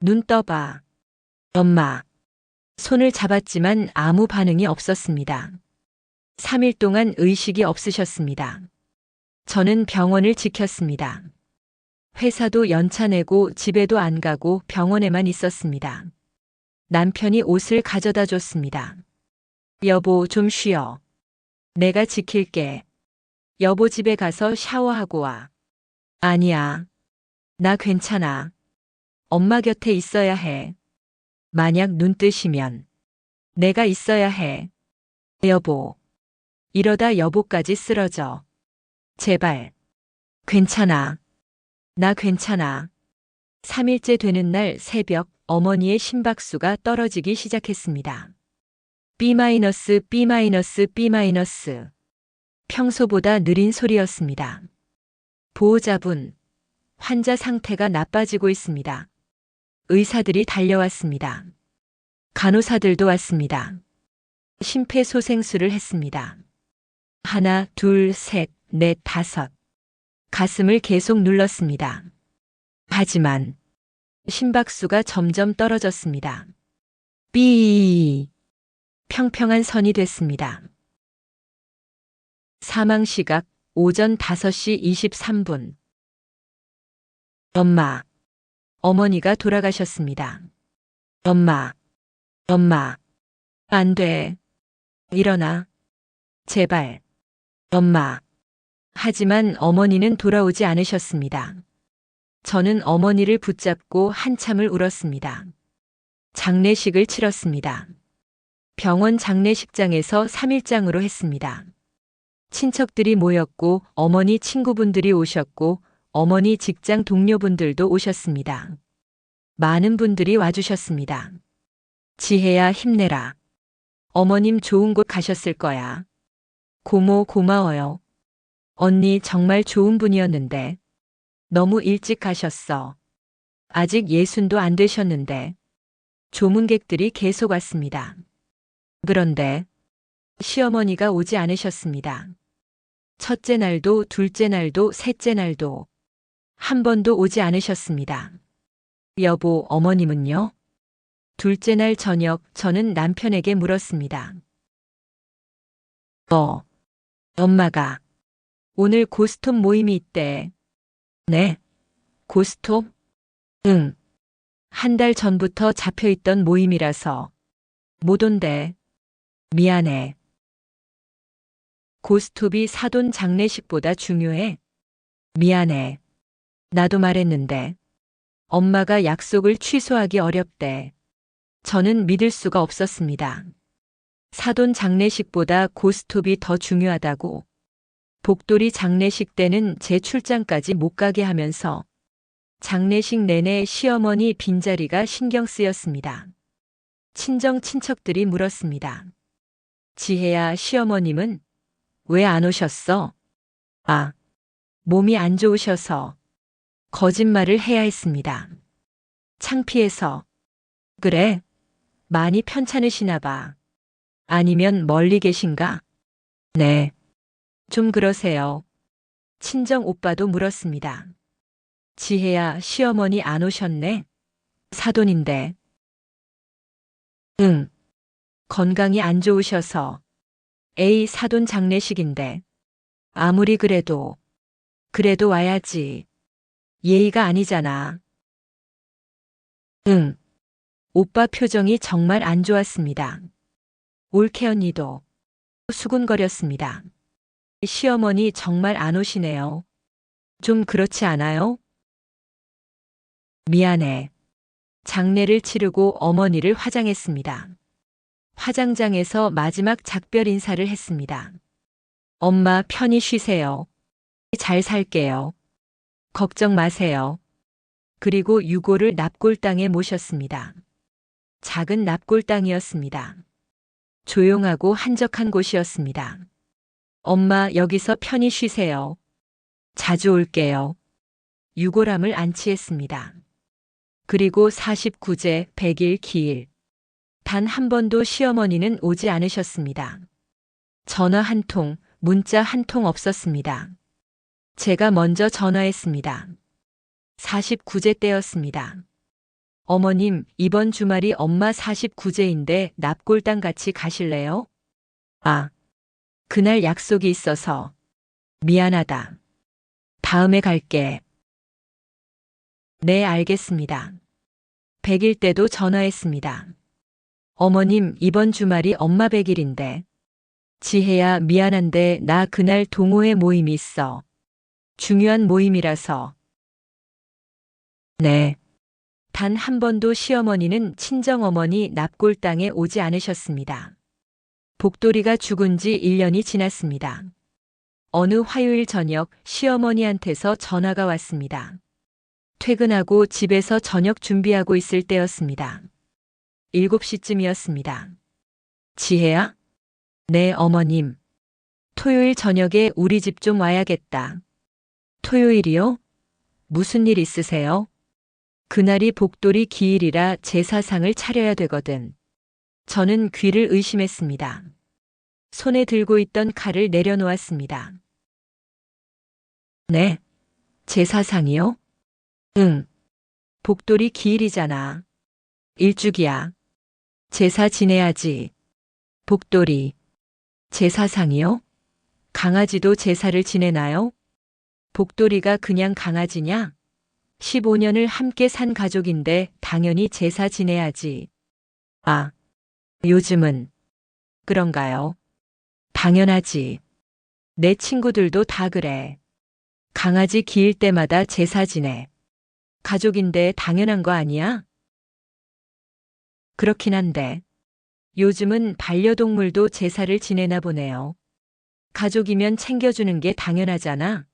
눈 떠봐. 엄마, 손을 잡았지만 아무 반응이 없었습니다. 3일 동안 의식이 없으셨습니다. 저는 병원을 지켰습니다. 회사도 연차 내고 집에도 안 가고 병원에만 있었습니다. 남편이 옷을 가져다 줬습니다. 여보, 좀 쉬어. 내가 지킬게. 여보 집에 가서 샤워하고 와. 아니야. 나 괜찮아. 엄마 곁에 있어야 해. 만약 눈 뜨시면 내가 있어야 해. 여보. 이러다 여보까지 쓰러져. 제발. 괜찮아. 나 괜찮아. 3일째 되는 날 새벽 어머니의 심박수가 떨어지기 시작했습니다. B-, B-, B-. 평소보다 느린 소리였습니다. 보호자분, 환자 상태가 나빠지고 있습니다. 의사들이 달려왔습니다. 간호사들도 왔습니다. 심폐소생술을 했습니다. 1, 2, 3, 4, 5. 가슴을 계속 눌렀습니다. 하지만 심박수가 점점 떨어졌습니다. 삐. 평평한 선이 됐습니다. 사망 시각 오전 5시 23분. 엄마. 어머니가 돌아가셨습니다. 엄마. 엄마. 안 돼. 일어나. 제발. 엄마. 하지만 어머니는 돌아오지 않으셨습니다. 저는 어머니를 붙잡고 한참을 울었습니다. 장례식을 치렀습니다. 병원 장례식장에서 3일장으로 했습니다. 친척들이 모였고 어머니 친구분들이 오셨고 어머니 직장 동료분들도 오셨습니다. 많은 분들이 와주셨습니다. 지혜야 힘내라. 어머님 좋은 곳 가셨을 거야. 고모 고마워요. 언니 정말 좋은 분이었는데 너무 일찍 가셨어. 아직 60도 안 되셨는데. 조문객들이 계속 왔습니다. 그런데 시어머니가 오지 않으셨습니다. 첫째 날도 둘째 날도 셋째 날도 한 번도 오지 않으셨습니다. 여보, 어머님은요? 둘째 날 저녁 저는 남편에게 물었습니다. 엄마가 오늘 고스톱 모임이 있대. 네? 고스톱? 응. 1달 전부터 잡혀있던 모임이라서 못 온대. 미안해. 고스톱이 사돈 장례식보다 중요해? 미안해. 나도 말했는데 엄마가 약속을 취소하기 어렵대. 저는 믿을 수가 없었습니다. 사돈 장례식보다 고스톱이 더 중요하다고. 복돌이 장례식 때는 제 출장까지 못 가게 하면서 장례식 내내 시어머니 빈자리가 신경 쓰였습니다. 친정 친척들이 물었습니다. 지혜야, 시어머님은 왜 안 오셨어? 아, 몸이 안 좋으셔서. 거짓말을 해야 했습니다. 창피해서. 그래? 많이 편찮으시나 봐. 아니면 멀리 계신가? 네. 좀 그러세요. 친정 오빠도 물었습니다. 지혜야, 시어머니 안 오셨네? 사돈인데. 응. 건강이 안 좋으셔서. 에이, 사돈 장례식인데. 아무리 그래도 와야지. 예의가 아니잖아. 응. 오빠 표정이 정말 안 좋았습니다. 올케 언니도 수군거렸습니다. 시어머니 정말 안 오시네요. 좀 그렇지 않아요? 미안해. 장례를 치르고 어머니를 화장했습니다. 화장장에서 마지막 작별 인사를 했습니다. 엄마 편히 쉬세요. 잘 살게요. 걱정 마세요. 그리고 유고를 납골당에 모셨습니다. 작은 납골당이었습니다. 조용하고 한적한 곳이었습니다. 엄마 여기서 편히 쉬세요. 자주 올게요. 유골함을 안치했습니다. 그리고 49제 100일 기일. 단 한 번도 시어머니는 오지 않으셨습니다. 전화 한 통, 문자 한 통 없었습니다. 제가 먼저 전화했습니다. 49제 때였습니다. 어머님, 이번 주말이 엄마 49제인데 납골당 같이 가실래요? 아, 그날 약속이 있어서. 미안하다. 다음에 갈게. 네, 알겠습니다. 100일 때도 전화했습니다. 어머님, 이번 주말이 엄마 100일인데. 지혜야, 미안한데 나 그날 동호회 모임이 있어. 중요한 모임이라서. 네. 단 한 번도 시어머니는 친정어머니 납골당에 오지 않으셨습니다. 복돌이가 죽은 지 1년이 지났습니다. 어느 화요일 저녁 시어머니한테서 전화가 왔습니다. 퇴근하고 집에서 저녁 준비하고 있을 때였습니다. 7시쯤이었습니다. 지혜야? 네, 어머님. 토요일 저녁에 우리 집 좀 와야겠다. 토요일이요? 무슨 일 있으세요? 그날이 복돌이 기일이라 제사상을 차려야 되거든. 저는 귀를 의심했습니다. 손에 들고 있던 칼을 내려놓았습니다. 네. 제사상이요? 응. 복돌이 기일이잖아. 일주기야. 제사 지내야지. 복돌이. 제사상이요? 강아지도 제사를 지내나요? 복돌이가 그냥 강아지냐? 15년을 함께 산 가족인데 당연히 제사 지내야지. 아, 요즘은 그런가요? 당연하지. 내 친구들도 다 그래. 강아지 기일 때마다 제사 지내. 가족인데 당연한 거 아니야? 그렇긴 한데. 요즘은 반려동물도 제사를 지내나 보네요. 가족이면 챙겨주는 게 당연하잖아.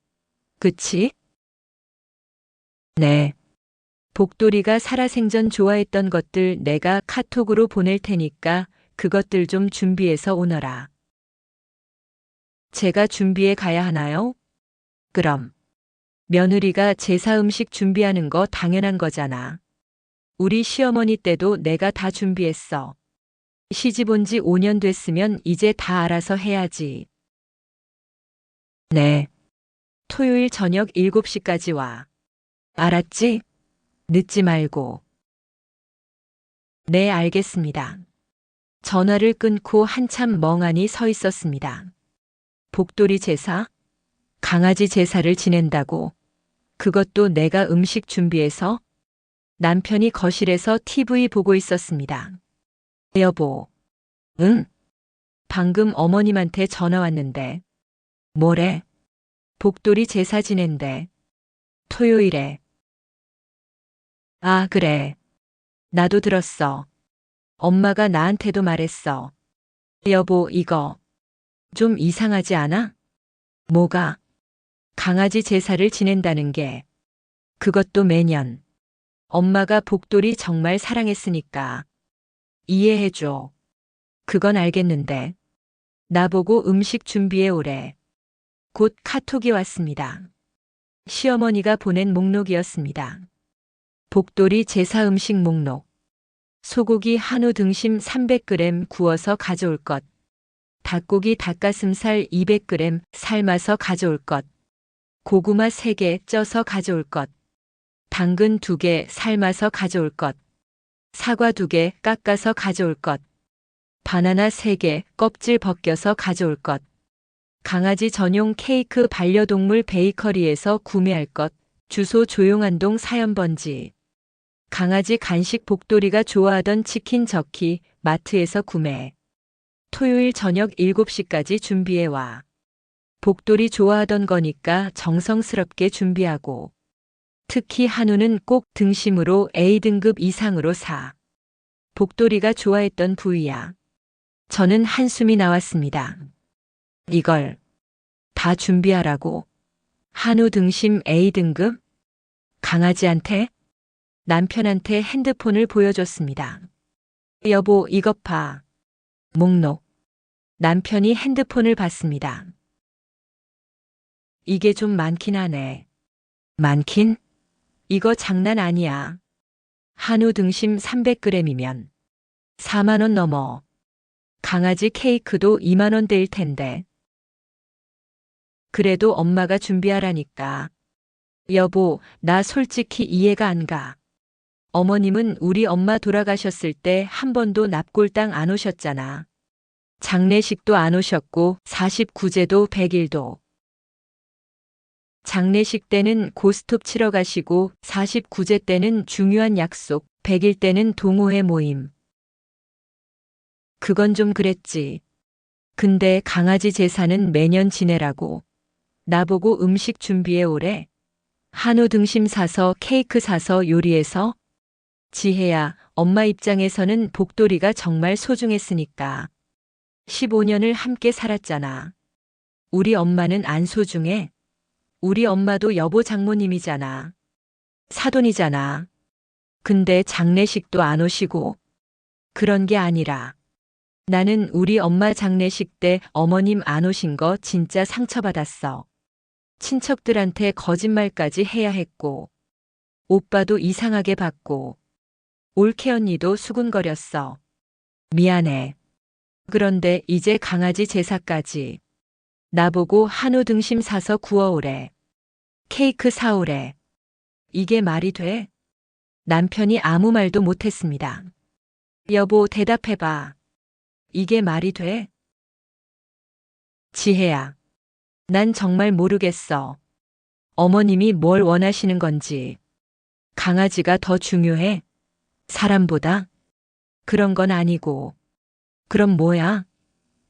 그치? 네. 복돌이가 살아생전 좋아했던 것들 내가 카톡으로 보낼 테니까 그것들 좀 준비해서 오너라. 제가 준비해 가야 하나요? 그럼. 며느리가 제사 음식 준비하는 거 당연한 거잖아. 우리 시어머니 때도 내가 다 준비했어. 시집 온 지 5년 됐으면 이제 다 알아서 해야지. 네. 토요일 저녁 7시까지 와. 알았지? 늦지 말고. 네, 알겠습니다. 전화를 끊고 한참 멍하니 서 있었습니다. 복돌이 제사? 강아지 제사를 지낸다고? 그것도 내가 음식 준비해서? 남편이 거실에서 TV 보고 있었습니다. 여보. 응? 방금 어머님한테 전화 왔는데. 뭐래? 복돌이 제사 지낸대. 토요일에. 아, 그래. 나도 들었어. 엄마가 나한테도 말했어. 여보, 이거 좀 이상하지 않아? 뭐가? 강아지 제사를 지낸다는 게. 그것도 매년. 엄마가 복돌이 정말 사랑했으니까. 이해해줘. 그건 알겠는데. 나보고 음식 준비해 오래. 곧 카톡이 왔습니다. 시어머니가 보낸 목록이었습니다. 복돌이 제사 음식 목록. 소고기 한우 등심 300g 구워서 가져올 것. 닭고기 닭가슴살 200g 삶아서 가져올 것. 고구마 3개 쪄서 가져올 것. 당근 2개 삶아서 가져올 것. 사과 2개 깎아서 가져올 것. 바나나 3개 껍질 벗겨서 가져올 것. 강아지 전용 케이크 반려동물 베이커리에서 구매할 것. 주소 조용한동 사연번지. 강아지 간식 복돌이가 좋아하던 치킨 저키 마트에서 구매. 토요일 저녁 7시까지 준비해와. 복돌이 좋아하던 거니까 정성스럽게 준비하고. 특히 한우는 꼭 등심으로 A등급 이상으로 사. 복돌이가 좋아했던 부위야. 저는 한숨이 나왔습니다. 이걸 다 준비하라고. 한우 등심 A등급? 강아지한테? 남편한테 핸드폰을 보여줬습니다. 여보, 이것 봐. 목록. 남편이 핸드폰을 봤습니다. 이게 좀 많긴 하네. 많긴? 이거 장난 아니야. 한우 등심 300g이면 4만 원 넘어. 강아지 케이크도 2만 원대일 텐데. 그래도 엄마가 준비하라니까. 여보, 나 솔직히 이해가 안 가. 어머님은 우리 엄마 돌아가셨을 때 한 번도 납골당 안 오셨잖아. 장례식도 안 오셨고 49제도 100일도. 장례식 때는 고스톱 치러 가시고 49제 때는 중요한 약속, 100일 때는 동호회 모임. 그건 좀 그랬지. 근데 강아지 제사는 매년 지내라고. 나보고 음식 준비해 오래. 한우 등심 사서 케이크 사서 요리해서. 지혜야, 엄마 입장에서는 복돌이가 정말 소중했으니까. 15년을 함께 살았잖아. 우리 엄마는 안 소중해? 우리 엄마도 여보 장모님이잖아. 사돈이잖아. 근데 장례식도 안 오시고. 그런 게 아니라. 나는 우리 엄마 장례식 때 어머님 안 오신 거 진짜 상처받았어. 친척들한테 거짓말까지 해야 했고. 오빠도 이상하게 봤고. 올케 언니도 수군거렸어. 미안해. 그런데 이제 강아지 제사까지. 나보고 한우 등심 사서 구워오래. 케이크 사오래. 이게 말이 돼? 남편이 아무 말도 못했습니다. 여보, 대답해봐. 이게 말이 돼? 지혜야. 난 정말 모르겠어. 어머님이 뭘 원하시는 건지. 강아지가 더 중요해? 사람보다? 그런 건 아니고. 그럼 뭐야?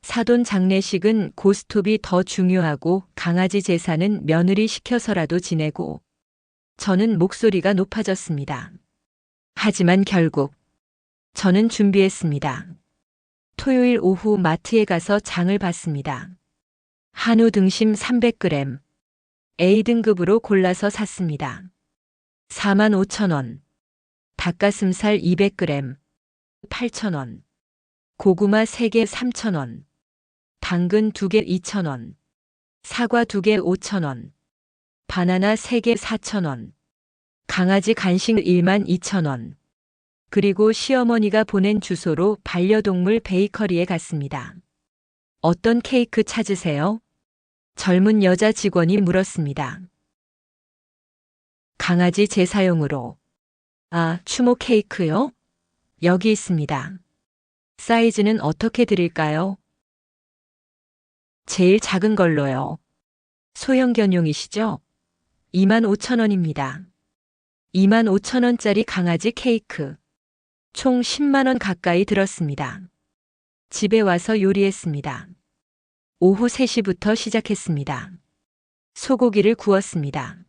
사돈 장례식은 고스톱이 더 중요하고 강아지 제사는 며느리 시켜서라도 지내고. 저는 목소리가 높아졌습니다. 하지만 결국 저는 준비했습니다. 토요일 오후 마트에 가서 장을 봤습니다. 한우 등심 300g, A등급으로 골라서 샀습니다. 45,000원. 닭가슴살 200g, 8,000원. 고구마 3개 3,000원. 당근 2개 2,000원. 사과 2개 5,000원. 바나나 3개 4,000원. 강아지 간식 12,000원. 그리고 시어머니가 보낸 주소로 반려동물 베이커리에 갔습니다. 어떤 케이크 찾으세요? 젊은 여자 직원이 물었습니다. 강아지 제사용으로. 아, 추모 케이크요? 여기 있습니다. 사이즈는 어떻게 드릴까요? 제일 작은 걸로요. 소형 견용이시죠? 25,000원입니다. 25,000원짜리 강아지 케이크. 총 10만 원 가까이 들었습니다. 집에 와서 요리했습니다. 오후 3시부터 시작했습니다. 소고기를 구웠습니다.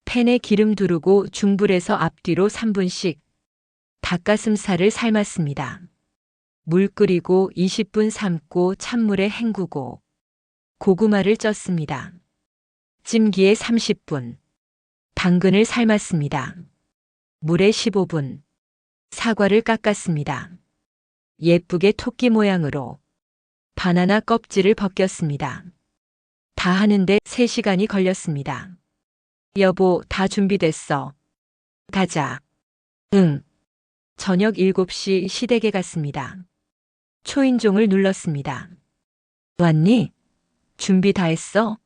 팬에 기름 두르고 중불에서 앞뒤로 3분씩 닭가슴살을 삶았습니다. 물 끓이고 20분 삶고 찬물에 헹구고 고구마를 쪘습니다. 찜기에 30분. 당근을 삶았습니다. 물에 15분. 사과를 깎았습니다. 예쁘게 토끼 모양으로. 바나나 껍질을 벗겼습니다. 다 하는데 3시간이 걸렸습니다. 여보, 다 준비됐어. 가자. 응. 저녁 7시 시댁에 갔습니다. 초인종을 눌렀습니다. 왔니? 준비 다 했어?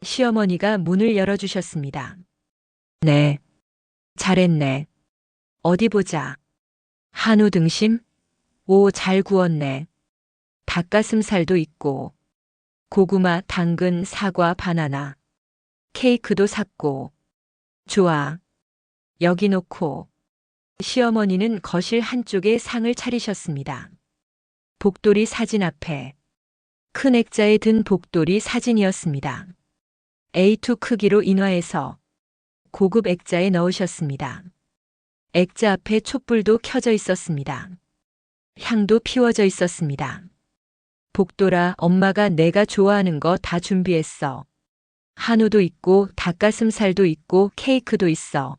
시어머니가 문을 열어주셨습니다. 네. 잘했네. 어디 보자. 한우 등심? 오, 잘 구웠네. 닭가슴살도 있고, 고구마, 당근, 사과, 바나나. 케이크도 샀고. 좋아. 여기 놓고. 시어머니는 거실 한쪽에 상을 차리셨습니다. 복돌이 사진 앞에 큰 액자에 든 복돌이 사진이었습니다. A2 크기로 인화해서 고급 액자에 넣으셨습니다. 액자 앞에 촛불도 켜져 있었습니다. 향도 피워져 있었습니다. 복돌아, 엄마가 내가 좋아하는 거 다 준비했어. 한우도 있고 닭가슴살도 있고 케이크도 있어.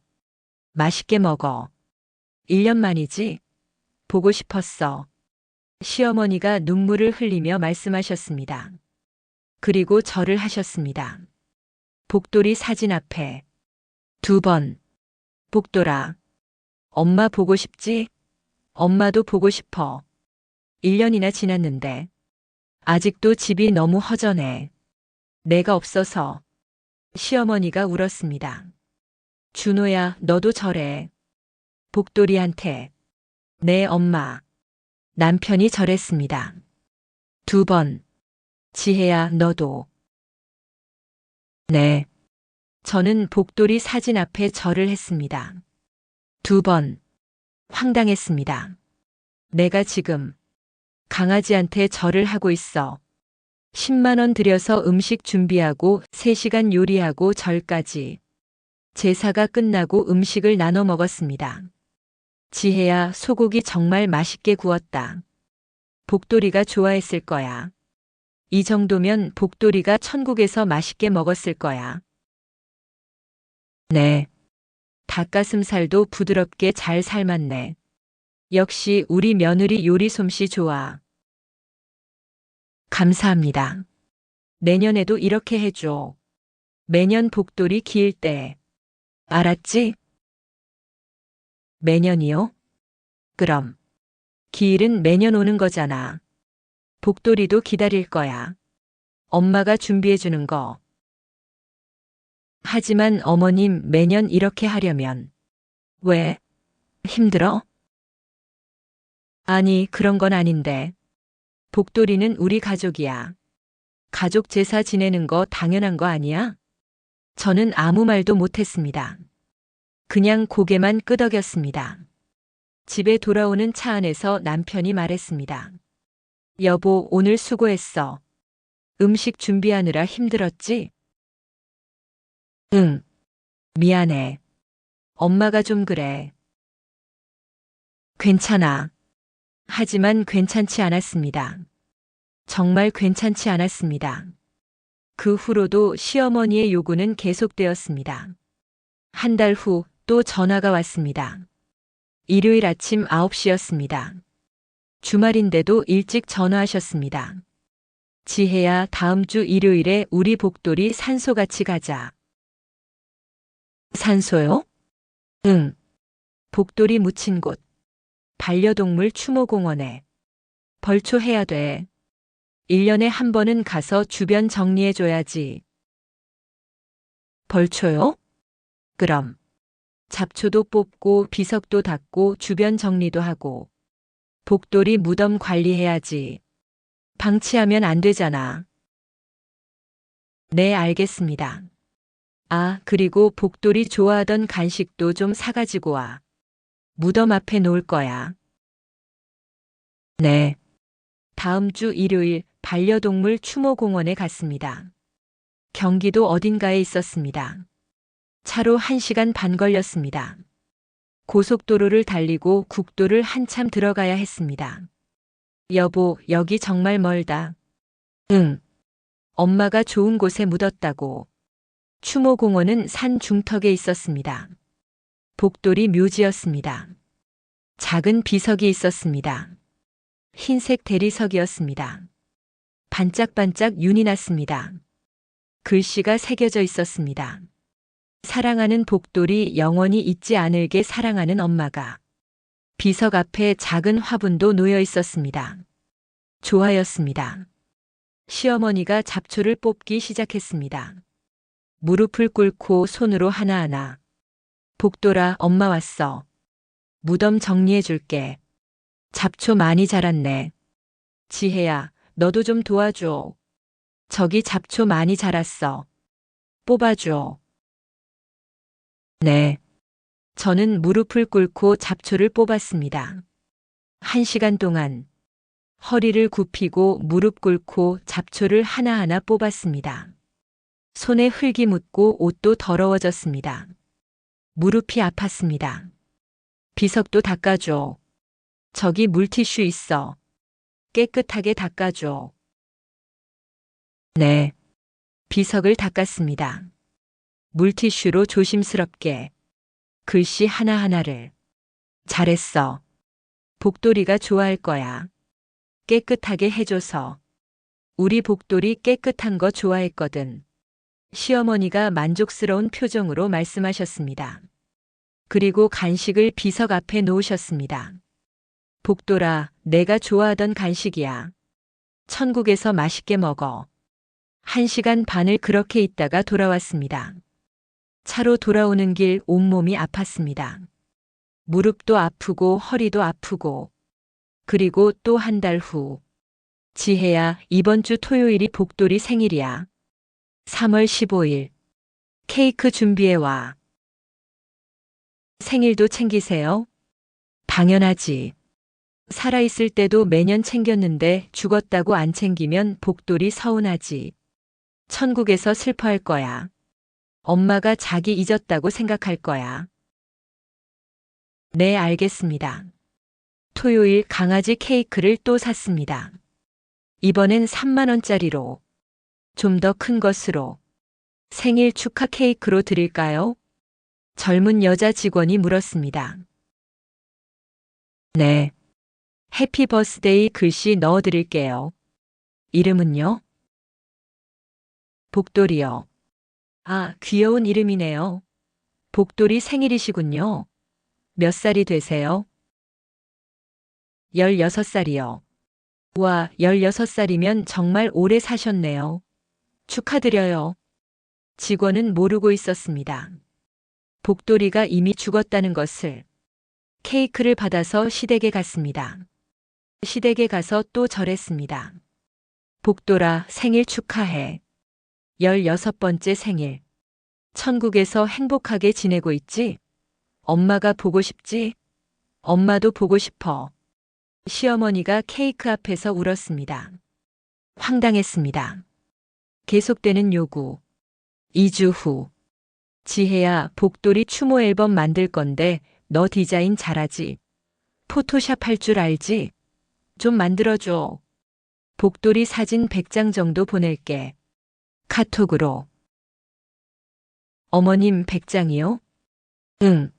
맛있게 먹어. 1년 만이지? 보고 싶었어. 시어머니가 눈물을 흘리며 말씀하셨습니다. 그리고 절을 하셨습니다. 복돌이 사진 앞에 2번. 복돌아, 엄마 보고 싶지? 엄마도 보고 싶어. 1년이나 지났는데 아직도 집이 너무 허전해. 내가 없어서. 시어머니가 울었습니다. 준호야, 너도 절해. 복돌이한테. 네, 엄마. 남편이 절했습니다. 2번. 지혜야, 너도. 네. 저는 복돌이 사진 앞에 절을 했습니다. 2번. 황당했습니다. 내가 지금 강아지한테 절을 하고 있어. 10만 원 들여서 음식 준비하고 3시간 요리하고 절까지. 제사가 끝나고 음식을 나눠 먹었습니다. 지혜야, 소고기 정말 맛있게 구웠다. 복돌이가 좋아했을 거야. 이 정도면 복돌이가 천국에서 맛있게 먹었을 거야. 네. 닭가슴살도 부드럽게 잘 삶았네. 역시 우리 며느리 요리 솜씨 좋아. 감사합니다. 내년에도 이렇게 해줘. 매년 복돌이 기일 때. 알았지? 매년이요? 그럼. 기일은 매년 오는 거잖아. 복돌이도 기다릴 거야. 엄마가 준비해 주는 거. 하지만 어머님, 매년 이렇게 하려면. 왜? 힘들어? 아니, 그런 건 아닌데. 복돌이는 우리 가족이야. 가족 제사 지내는 거 당연한 거 아니야? 저는 아무 말도 못했습니다. 그냥 고개만 끄덕였습니다. 집에 돌아오는 차 안에서 남편이 말했습니다. 여보, 오늘 수고했어. 음식 준비하느라 힘들었지? 응. 미안해. 엄마가 좀 그래. 괜찮아. 하지만 괜찮지 않았습니다. 정말 괜찮지 않았습니다. 그 후로도 시어머니의 요구는 계속되었습니다. 한 달 후 또 전화가 왔습니다. 일요일 아침 9시였습니다. 주말인데도 일찍 전화하셨습니다. 지혜야, 다음 주 일요일에 우리 복돌이 산소 같이 가자. 산소요? 응. 복돌이 묻힌 곳. 반려동물 추모공원에. 벌초해야 돼. 1년에 한 번은 가서 주변 정리해줘야지. 벌초요? 그럼. 잡초도 뽑고 비석도 닦고 주변 정리도 하고. 복돌이 무덤 관리해야지. 방치하면 안 되잖아. 네, 알겠습니다. 아, 그리고 복돌이 좋아하던 간식도 좀 사가지고 와. 무덤 앞에 놓을 거야. 네. 다음 주 일요일 반려동물 추모공원에 갔습니다. 경기도 어딘가에 있었습니다. 차로 1시간 반 걸렸습니다. 고속도로를 달리고 국도를 한참 들어가야 했습니다. 여보, 여기 정말 멀다. 응. 엄마가 좋은 곳에 묻었다고. 추모공원은 산 중턱에 있었습니다. 복돌이 묘지였습니다. 작은 비석이 있었습니다. 흰색 대리석이었습니다. 반짝반짝 윤이 났습니다. 글씨가 새겨져 있었습니다. 사랑하는 복돌이 영원히 잊지 않을게 사랑하는 엄마가. 비석 앞에 작은 화분도 놓여 있었습니다. 좋아였습니다. 시어머니가 잡초를 뽑기 시작했습니다. 무릎을 꿇고 손으로 하나하나. 복돌아, 엄마 왔어. 무덤 정리해 줄게. 잡초 많이 자랐네. 지혜야, 너도 좀 도와줘. 저기 잡초 많이 자랐어. 뽑아줘. 네. 저는 무릎을 꿇고 잡초를 뽑았습니다. 1시간 동안 허리를 굽히고 무릎 꿇고 잡초를 하나하나 뽑았습니다. 손에 흙이 묻고 옷도 더러워졌습니다. 무릎이 아팠습니다. 비석도 닦아줘. 저기 물티슈 있어. 깨끗하게 닦아줘. 네. 비석을 닦았습니다. 물티슈로 조심스럽게 글씨 하나하나를. 잘했어. 복돌이가 좋아할 거야. 깨끗하게 해줘서. 우리 복돌이 깨끗한 거 좋아했거든. 시어머니가 만족스러운 표정으로 말씀하셨습니다. 그리고 간식을 비석 앞에 놓으셨습니다. 복돌아, 내가 좋아하던 간식이야. 천국에서 맛있게 먹어. 1시간 반을 그렇게 있다가 돌아왔습니다. 차로 돌아오는 길 온몸이 아팠습니다. 무릎도 아프고 허리도 아프고. 그리고 또 한 달 후. 지혜야, 이번 주 토요일이 복돌이 생일이야. 3월 15일. 케이크 준비해 와. 생일도 챙기세요? 당연하지. 살아있을 때도 매년 챙겼는데 죽었다고 안 챙기면 복돌이 서운하지. 천국에서 슬퍼할 거야. 엄마가 자기 잊었다고 생각할 거야. 네, 알겠습니다. 토요일 강아지 케이크를 또 샀습니다. 이번엔 3만 원짜리로. 좀 더 큰 것으로. 생일 축하 케이크로 드릴까요? 젊은 여자 직원이 물었습니다. 네. 해피 버스데이 글씨 넣어 드릴게요. 이름은요? 복돌이요. 아, 귀여운 이름이네요. 복돌이 생일이시군요. 몇 살이 되세요? 16살이요. 와, 16살이면 정말 오래 사셨네요. 축하드려요. 직원은 모르고 있었습니다. 복돌이가 이미 죽었다는 것을. 케이크를 받아서 시댁에 갔습니다. 시댁에 가서 또 절했습니다. 복돌아, 생일 축하해. 16번째 생일. 천국에서 행복하게 지내고 있지? 엄마가 보고 싶지? 엄마도 보고 싶어. 시어머니가 케이크 앞에서 울었습니다. 황당했습니다. 계속되는 요구. 2주 후. 지혜야, 복돌이 추모 앨범 만들 건데 너 디자인 잘하지? 포토샵 할 줄 알지? 좀 만들어줘. 복돌이 사진 100장 정도 보낼게. 카톡으로. 어머님 100장이요? 응.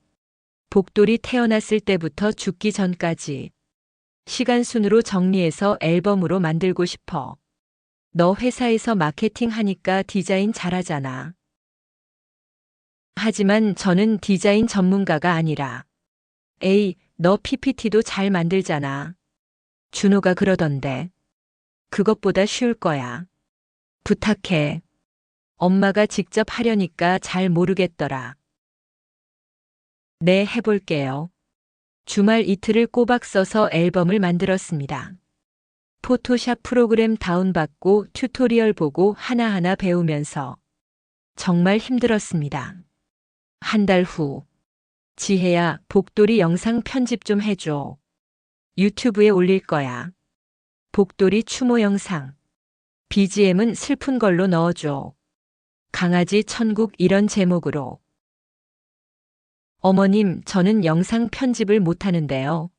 복돌이 태어났을 때부터 죽기 전까지. 시간 순으로 정리해서 앨범으로 만들고 싶어. 너 회사에서 마케팅 하니까 디자인 잘하잖아. 하지만 저는 디자인 전문가가 아니라. 에이, 너 PPT도 잘 만들잖아. 준호가 그러던데. 그것보다 쉬울 거야. 부탁해. 엄마가 직접 하려니까 잘 모르겠더라. 네, 해볼게요. 주말 이틀을 꼬박 써서 앨범을 만들었습니다. 포토샵 프로그램 다운받고 튜토리얼 보고 하나하나 배우면서 정말 힘들었습니다. 한 달 후. 지혜야, 복돌이 영상 편집 좀 해줘. 유튜브에 올릴 거야. 복돌이 추모 영상. BGM은 슬픈 걸로 넣어줘. 강아지 천국 이런 제목으로. 어머님, 저는 영상 편집을 못하는데요.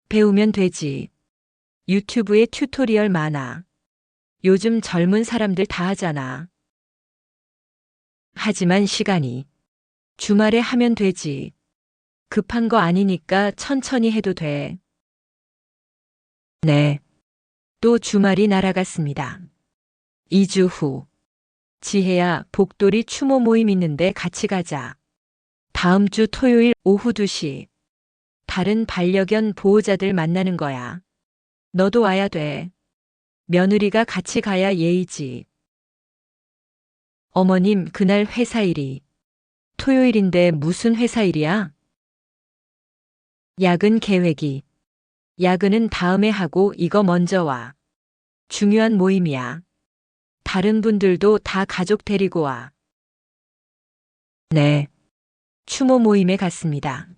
배우면 되지. 유튜브에 튜토리얼 많아. 요즘 젊은 사람들 다 하잖아. 하지만 시간이. 주말에 하면 되지. 급한 거 아니니까 천천히 해도 돼. 네. 또 주말이 날아갔습니다. 2주 후. 지혜야, 복돌이 추모 모임 있는데 같이 가자. 다음 주 토요일 오후 2시. 다른 반려견 보호자들 만나는 거야. 너도 와야 돼. 며느리가 같이 가야 예의지. 어머님, 그날 회사 일이. 토요일인데 무슨 회사 일이야? 야근 계획이. 야근은 다음에 하고 이거 먼저 와. 중요한 모임이야. 다른 분들도 다 가족 데리고 와. 네. 추모 모임에 갔습니다.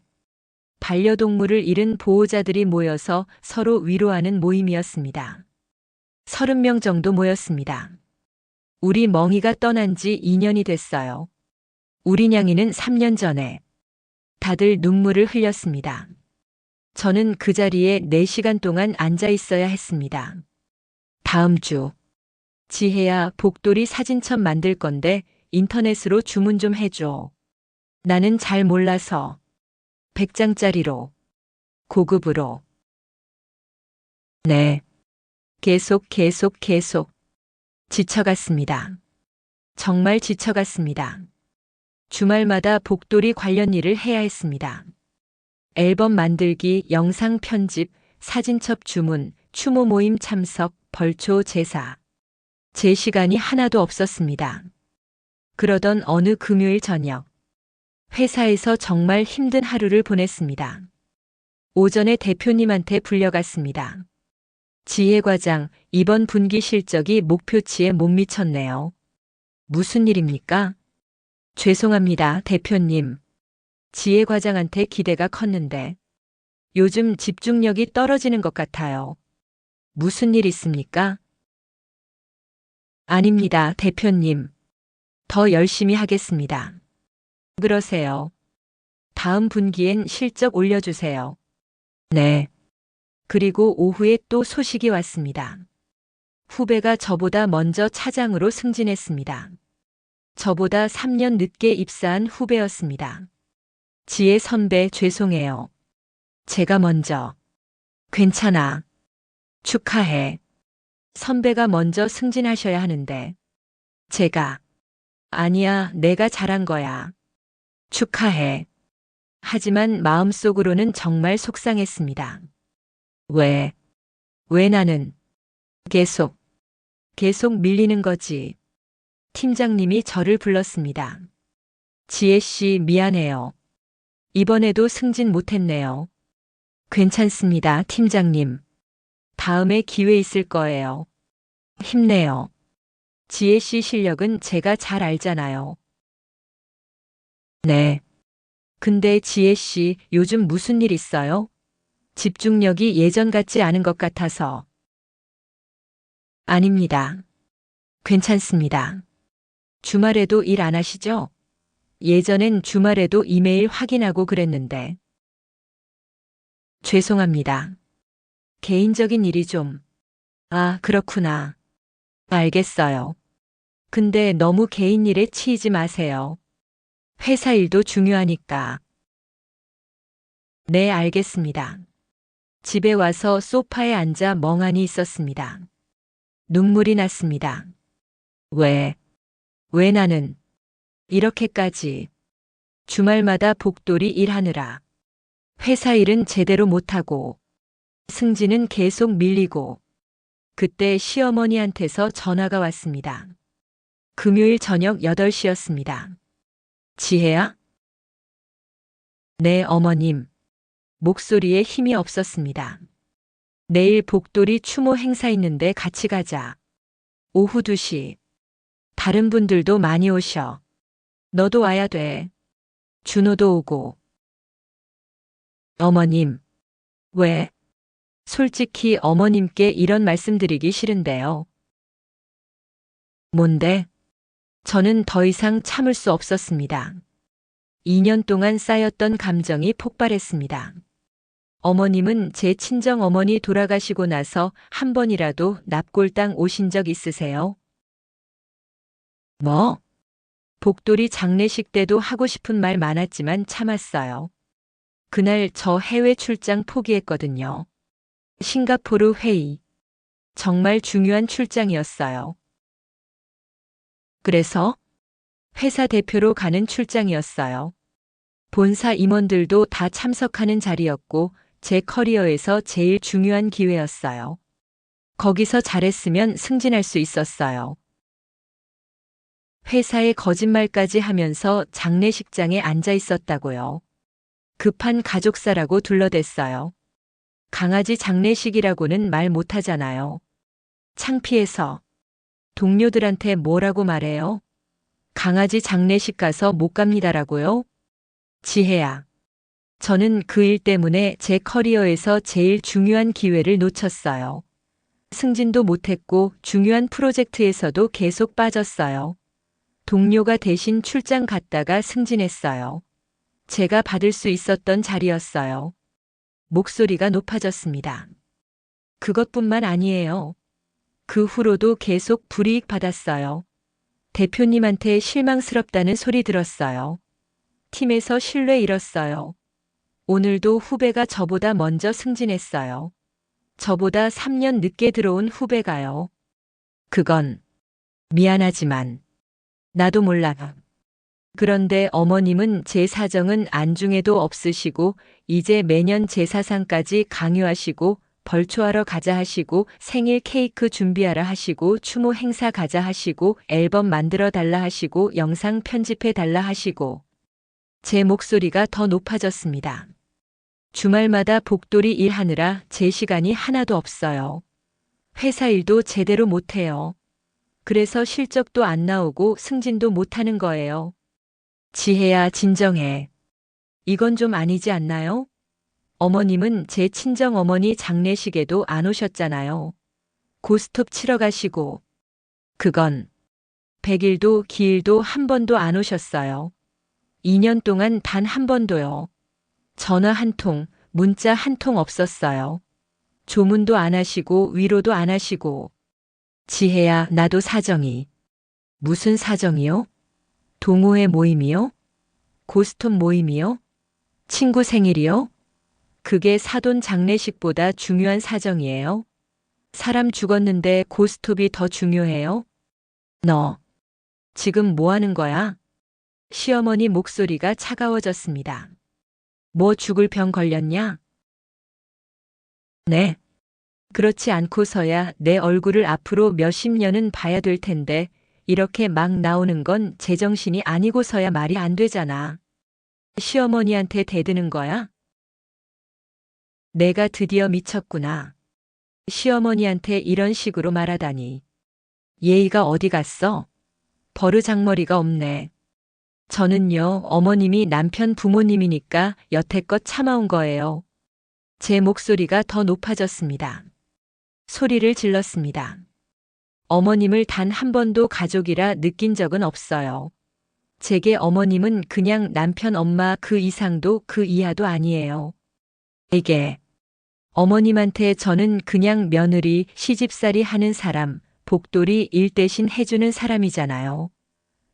반려동물을 잃은 보호자들이 모여서 서로 위로하는 모임이었습니다. 30명 정도 모였습니다. 우리 멍이가 떠난 지 2년이 됐어요. 우리 냥이는 3년 전에. 다들 눈물을 흘렸습니다. 저는 그 자리에 4시간 동안 앉아 있어야 했습니다. 다음 주. 지혜야, 복돌이 사진첩 만들 건데 인터넷으로 주문 좀 해줘. 나는 잘 몰라서. 100장짜리로. 고급으로. 네. 계속. 지쳐갔습니다. 정말 지쳐갔습니다. 주말마다 복돌이 관련 일을 해야 했습니다. 앨범 만들기, 영상 편집, 사진첩 주문, 추모 모임 참석, 벌초 제사. 제 시간이 하나도 없었습니다. 그러던 어느 금요일 저녁. 회사에서 정말 힘든 하루를 보냈습니다. 오전에 대표님한테 불려갔습니다. 지혜 과장, 이번 분기 실적이 목표치에 못 미쳤네요. 무슨 일입니까? 죄송합니다, 대표님. 지혜 과장한테 기대가 컸는데 요즘 집중력이 떨어지는 것 같아요. 무슨 일 있습니까? 아닙니다, 대표님. 더 열심히 하겠습니다. 그러세요. 다음 분기엔 실적 올려주세요. 네. 그리고 오후에 또 소식이 왔습니다. 후배가 저보다 먼저 차장으로 승진했습니다. 저보다 3년 늦게 입사한 후배였습니다. 지혜 선배, 죄송해요. 제가 먼저. 괜찮아. 축하해. 선배가 먼저 승진하셔야 하는데. 제가. 아니야, 내가 잘한 거야. 축하해. 하지만 마음속으로는 정말 속상했습니다. 왜 나는 계속 밀리는 거지. 팀장님이 저를 불렀습니다. 지혜 씨, 미안해요. 이번에도 승진 못했네요. 괜찮습니다, 팀장님. 다음에 기회 있을 거예요. 힘내요. 지혜 씨 실력은 제가 잘 알잖아요. 네. 근데 지혜 씨, 요즘 무슨 일 있어요? 집중력이 예전 같지 않은 것 같아서. 아닙니다. 괜찮습니다. 주말에도 일 안 하시죠? 예전엔 주말에도 이메일 확인하고 그랬는데. 죄송합니다. 개인적인 일이 좀. 아, 그렇구나. 알겠어요. 근데 너무 개인 일에 치이지 마세요. 회사 일도 중요하니까. 네, 알겠습니다. 집에 와서 소파에 앉아 멍하니 있었습니다. 눈물이 났습니다. 왜 나는 이렇게까지 주말마다 복돌이 일하느라 회사 일은 제대로 못하고 승진은 계속 밀리고. 그때 시어머니한테서 전화가 왔습니다. 금요일 저녁 8시였습니다. 지혜야? 네, 어머님. 목소리에 힘이 없었습니다. 내일 복돌이 추모 행사 있는데 같이 가자. 오후 2시. 다른 분들도 많이 오셔. 너도 와야 돼. 준호도 오고. 어머님. 왜? 솔직히 어머님께 이런 말씀드리기 싫은데요. 뭔데? 저는 더 이상 참을 수 없었습니다. 2년 동안 쌓였던 감정이 폭발했습니다. 어머님은 제 친정 어머니 돌아가시고 나서 한 번이라도 납골당 오신 적 있으세요? 뭐? 복돌이 장례식 때도 하고 싶은 말 많았지만 참았어요. 그날 저 해외 출장 포기했거든요. 싱가포르 회의. 정말 중요한 출장이었어요. 그래서 회사 대표로 가는 출장이었어요. 본사 임원들도 다 참석하는 자리였고 제 커리어에서 제일 중요한 기회였어요. 거기서 잘했으면 승진할 수 있었어요. 회사에 거짓말까지 하면서 장례식장에 앉아 있었다고요. 급한 가족사라고 둘러댔어요. 강아지 장례식이라고는 말 못하잖아요. 창피해서. 동료들한테 뭐라고 말해요? 강아지 장례식 가서 못 갑니다라고요? 지혜야. 저는 그 일 때문에 제 커리어에서 제일 중요한 기회를 놓쳤어요. 승진도 못했고 중요한 프로젝트에서도 계속 빠졌어요. 동료가 대신 출장 갔다가 승진했어요. 제가 받을 수 있었던 자리였어요. 목소리가 높아졌습니다. 그것뿐만 아니에요. 그 후로도 계속 불이익 받았어요. 대표님한테 실망스럽다는 소리 들었어요. 팀에서 신뢰 잃었어요. 오늘도 후배가 저보다 먼저 승진했어요. 저보다 3년 늦게 들어온 후배가요. 그건 미안하지만 나도 몰라. 그런데 어머님은 제 사정은 안중에도 없으시고 이제 매년 제사상까지 강요하시고 벌초하러 가자 하시고 생일 케이크 준비하라 하시고 추모 행사 가자 하시고 앨범 만들어 달라 하시고 영상 편집해 달라 하시고 제 목소리가 더 높아졌습니다. 주말마다 복돌이 일하느라 제 시간이 하나도 없어요. 회사 일도 제대로 못해요. 그래서 실적도 안 나오고 승진도 못하는 거예요. 지혜야, 진정해. 이건 좀 아니지 않나요? 어머님은 제 친정 어머니 장례식에도 안 오셨잖아요. 고스톱 치러 가시고. 그건 100일도 기일도 한 번도 안 오셨어요. 2년 동안 단 한 번도요. 전화 한 통, 문자 한 통 없었어요. 조문도 안 하시고 위로도 안 하시고. 지혜야, 나도 사정이. 무슨 사정이요? 동호회 모임이요? 고스톱 모임이요? 친구 생일이요? 그게 사돈 장례식보다 중요한 사정이에요? 사람 죽었는데 고스톱이 더 중요해요? 너 지금 뭐 하는 거야? 시어머니 목소리가 차가워졌습니다. 뭐 죽을 병 걸렸냐? 네. 그렇지 않고서야 내 얼굴을 앞으로 몇십 년은 봐야 될 텐데 이렇게 막 나오는 건 제정신이 아니고서야 말이 안 되잖아. 시어머니한테 대드는 거야? 내가 드디어 미쳤구나. 시어머니한테 이런 식으로 말하다니. 예의가 어디 갔어? 버르장머리가 없네. 저는요, 어머님이 남편 부모님이니까 여태껏 참아온 거예요. 제 목소리가 더 높아졌습니다. 소리를 질렀습니다. 어머님을 단 한 번도 가족이라 느낀 적은 없어요. 제게 어머님은 그냥 남편 엄마 그 이상도 그 이하도 아니에요. 이게 어머님한테 저는 그냥 며느리 시집살이 하는 사람, 복돌이 일 대신 해주는 사람이잖아요.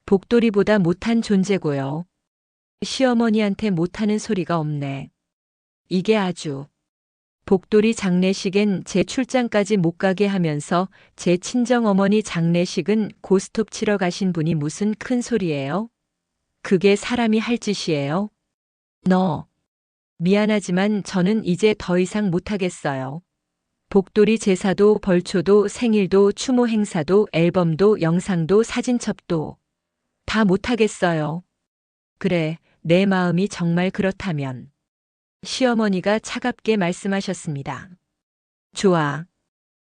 복돌이보다 못한 존재고요. 시어머니한테 못하는 소리가 없네. 이게 아주. 복돌이 장례식엔 제 출장까지 못 가게 하면서 제 친정어머니 장례식은 고스톱 치러 가신 분이 무슨 큰 소리예요? 그게 사람이 할 짓이에요? 너. 미안하지만 저는 이제 더 이상 못하겠어요. 복돌이 제사도 벌초도 생일도 추모 행사도 앨범도 영상도 사진첩도 다 못하겠어요. 그래, 내 마음이 정말 그렇다면. 시어머니가 차갑게 말씀하셨습니다. 좋아.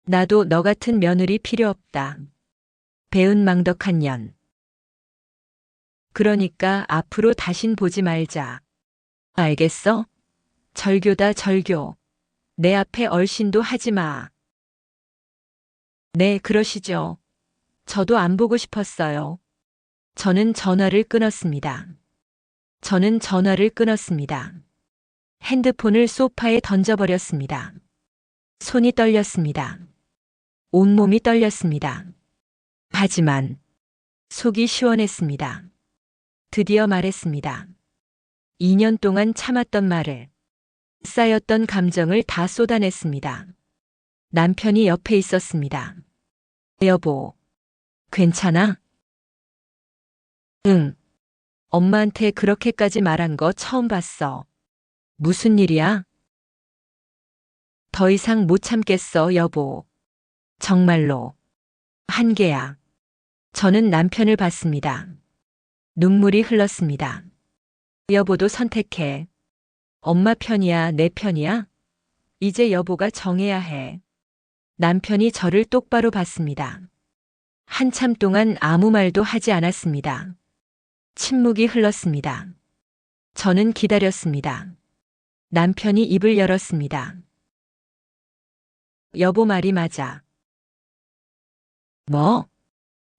나도 너 같은 며느리 필요 없다. 배은망덕한 년. 그러니까 앞으로 다신 보지 말자. 알겠어? 절교다 절교. 내 앞에 얼씬도 하지 마. 네, 그러시죠. 저도 안 보고 싶었어요. 저는 전화를 끊었습니다. 저는 전화를 끊었습니다. 핸드폰을 소파에 던져버렸습니다. 손이 떨렸습니다. 온몸이 떨렸습니다. 하지만 속이 시원했습니다. 드디어 말했습니다. 2년 동안 참았던 말을, 쌓였던 감정을 다 쏟아냈습니다. 남편이 옆에 있었습니다. 여보, 괜찮아? 응. 엄마한테 그렇게까지 말한 거 처음 봤어. 무슨 일이야? 더 이상 못 참겠어, 여보. 정말로. 한계야. 저는 남편을 봤습니다. 눈물이 흘렀습니다. 여보도 선택해. 엄마 편이야, 내 편이야? 이제 여보가 정해야 해. 남편이 저를 똑바로 봤습니다. 한참 동안 아무 말도 하지 않았습니다. 침묵이 흘렀습니다. 저는 기다렸습니다. 남편이 입을 열었습니다. 여보 말이 맞아. 뭐?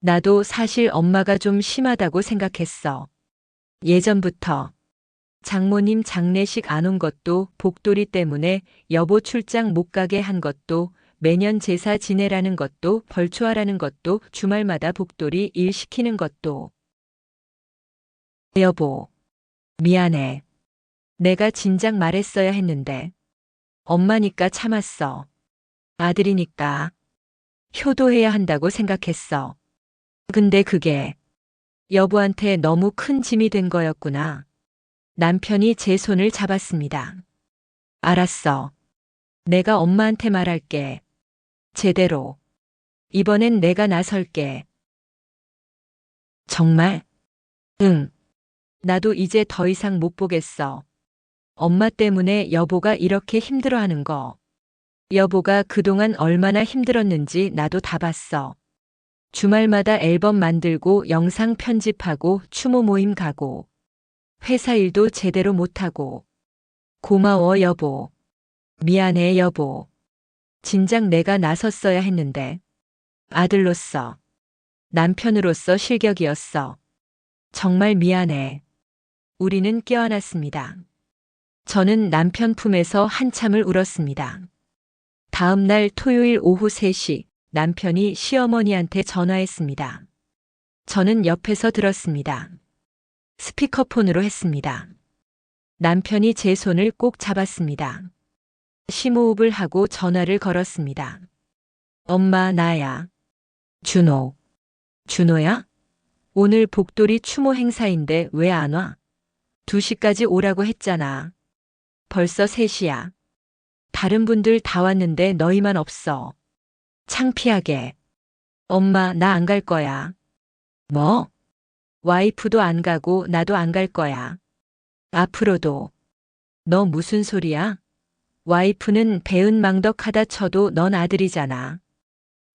나도 사실 엄마가 좀 심하다고 생각했어. 예전부터. 장모님 장례식 안 온 것도, 복돌이 때문에 여보 출장 못 가게 한 것도, 매년 제사 지내라는 것도, 벌초하라는 것도, 주말마다 복돌이 일 시키는 것도. 여보, 미안해. 내가 진작 말했어야 했는데. 엄마니까 참았어. 아들이니까. 효도해야 한다고 생각했어. 근데 그게 여보한테 너무 큰 짐이 된 거였구나. 남편이 제 손을 잡았습니다. 알았어. 내가 엄마한테 말할게. 제대로. 이번엔 내가 나설게. 정말? 응. 나도 이제 더 이상 못 보겠어. 엄마 때문에 여보가 이렇게 힘들어하는 거. 여보가 그동안 얼마나 힘들었는지 나도 다 봤어. 주말마다 앨범 만들고 영상 편집하고 추모 모임 가고 회사 일도 제대로 못하고. 고마워 여보. 미안해 여보. 진작 내가 나섰어야 했는데. 아들로서, 남편으로서 실격이었어. 정말 미안해. 우리는 껴안았습니다. 저는 남편 품에서 한참을 울었습니다. 다음 날 토요일 오후 3시 남편이 시어머니한테 전화했습니다. 저는 옆에서 들었습니다. 스피커폰으로 했습니다. 남편이 제 손을 꼭 잡았습니다. 심호흡을 하고 전화를 걸었습니다. 엄마, 나야. 준호. 준호야? 오늘 복돌이 추모 행사인데 왜 안 와? 2시까지 오라고 했잖아. 벌써 3시야. 다른 분들 다 왔는데 너희만 없어. 창피하게. 엄마, 나 안 갈 거야. 뭐? 와이프도 안 가고 나도 안 갈 거야. 앞으로도. 너 무슨 소리야? 와이프는 배은망덕하다 쳐도 넌 아들이잖아.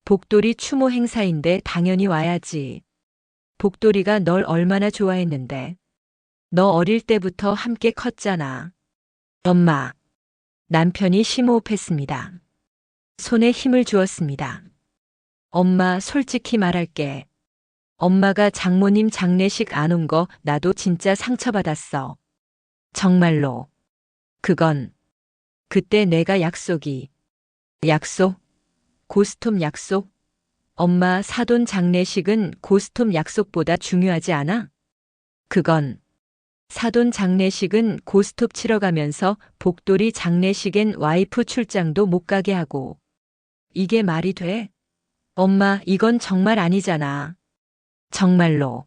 복돌이 추모 행사인데 당연히 와야지. 복돌이가 널 얼마나 좋아했는데. 너 어릴 때부터 함께 컸잖아. 엄마. 남편이 심호흡했습니다. 손에 힘을 주었습니다. 엄마, 솔직히 말할게. 엄마가 장모님 장례식 안 온 거 나도 진짜 상처받았어. 정말로. 그건 그때 내가 약속? 고스톱 약속? 엄마, 사돈 장례식은 고스톱 약속보다 중요하지 않아? 그건 사돈 장례식은 고스톱 치러 가면서 복돌이 장례식엔 와이프 출장도 못 가게 하고. 이게 말이 돼? 엄마, 이건 정말 아니잖아. 정말로.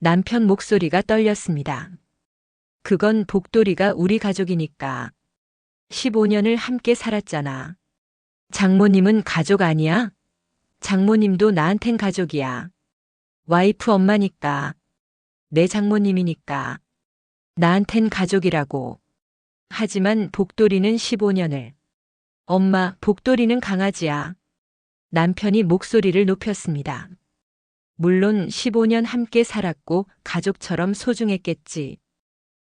남편 목소리가 떨렸습니다. 그건 복돌이가 우리 가족이니까. 15년을 함께 살았잖아. 장모님은 가족 아니야? 장모님도 나한텐 가족이야. 와이프 엄마니까. 내 장모님이니까. 나한텐 가족이라고. 하지만 복돌이는 15년을. 엄마, 복돌이는 강아지야. 남편이 목소리를 높였습니다. 물론 15년 함께 살았고 가족처럼 소중했겠지.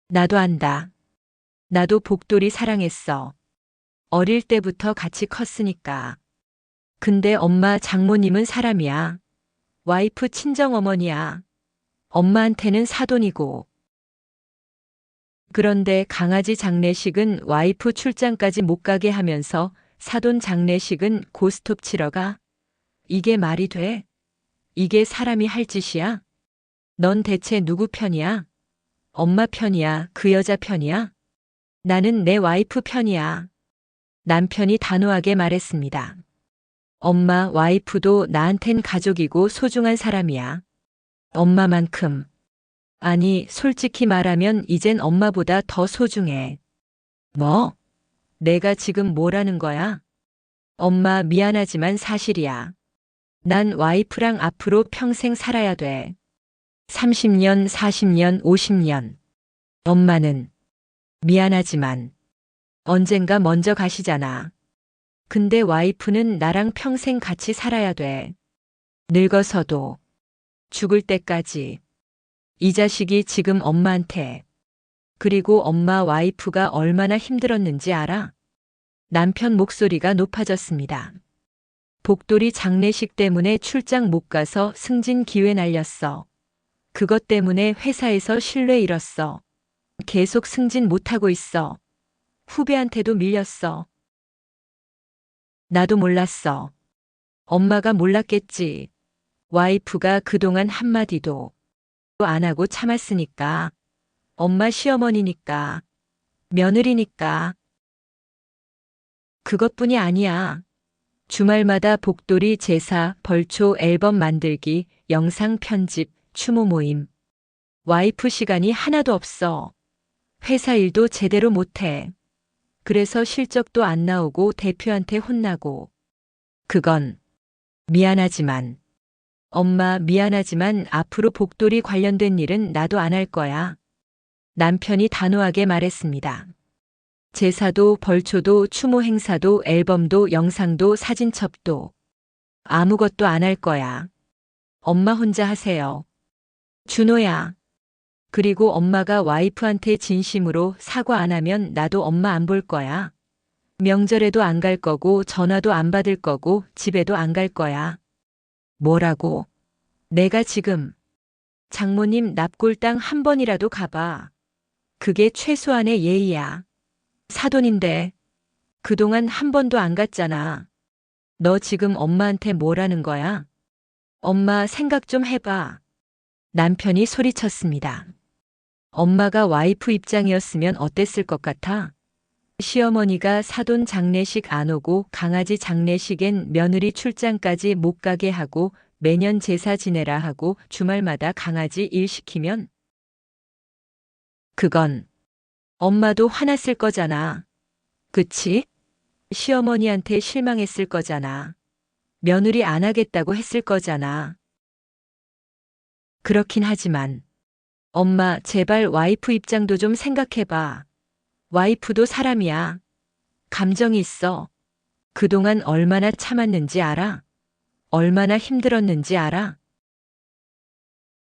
나도 안다. 나도 복돌이 사랑했어. 어릴 때부터 같이 컸으니까. 근데 엄마, 장모님은 사람이야. 와이프 친정어머니야. 엄마한테는 사돈이고. 그런데 강아지 장례식은 와이프 출장까지 못 가게 하면서 사돈 장례식은 고스톱 치러 가? 이게 말이 돼? 이게 사람이 할 짓이야? 넌 대체 누구 편이야? 엄마 편이야? 그 여자 편이야? 나는 내 와이프 편이야. 남편이 단호하게 말했습니다. 엄마, 와이프도 나한텐 가족이고 소중한 사람이야. 엄마만큼. 아니, 솔직히 말하면 이젠 엄마보다 더 소중해. 뭐? 내가 지금 뭐라는 거야? 엄마, 미안하지만 사실이야. 난 와이프랑 앞으로 평생 살아야 돼. 30년, 40년, 50년. 엄마는 미안하지만 언젠가 먼저 가시잖아. 근데 와이프는 나랑 평생 같이 살아야 돼. 늙어서도 죽을 때까지. 이 자식이 지금 엄마한테 그리고 엄마 와이프가 얼마나 힘들었는지 알아? 남편 목소리가 높아졌습니다. 복돌이 장례식 때문에 출장 못 가서 승진 기회 날렸어. 그것 때문에 회사에서 신뢰 잃었어. 계속 승진 못하고 있어. 후배한테도 밀렸어. 나도 몰랐어. 엄마가 몰랐겠지. 와이프가 그동안 한마디도 안 하고 참았으니까. 엄마 시어머니니까. 며느리니까. 그것뿐이 아니야. 주말마다 복돌이 제사, 벌초 앨범 만들기, 영상 편집, 추모 모임. 와이프 시간이 하나도 없어. 회사 일도 제대로 못해. 그래서 실적도 안 나오고 대표한테 혼나고. 그건 미안하지만, 엄마 미안하지만 앞으로 복돌이 관련된 일은 나도 안 할 거야. 남편이 단호하게 말했습니다. 제사도 벌초도 추모 행사도 앨범도 영상도 사진첩도 아무것도 안 할 거야. 엄마 혼자 하세요. 준호야. 그리고 엄마가 와이프한테 진심으로 사과 안 하면 나도 엄마 안 볼 거야. 명절에도 안 갈 거고 전화도 안 받을 거고 집에도 안 갈 거야. 뭐라고? 내가 지금 장모님 납골당 한 번이라도 가봐. 그게 최소한의 예의야. 사돈인데 그동안 한 번도 안 갔잖아. 너 지금 엄마한테 뭐라는 거야? 엄마 생각 좀 해봐. 남편이 소리쳤습니다. 엄마가 와이프 입장이었으면 어땠을 것 같아? 시어머니가 사돈 장례식 안 오고 강아지 장례식엔 며느리 출장까지 못 가게 하고 매년 제사 지내라 하고 주말마다 강아지 일 시키면 그건 엄마도 화났을 거잖아. 그치? 시어머니한테 실망했을 거잖아. 며느리 안 하겠다고 했을 거잖아. 그렇긴 하지만 엄마 제발 와이프 입장도 좀 생각해봐. 와이프도 사람이야. 감정이 있어. 그동안 얼마나 참았는지 알아? 얼마나 힘들었는지 알아?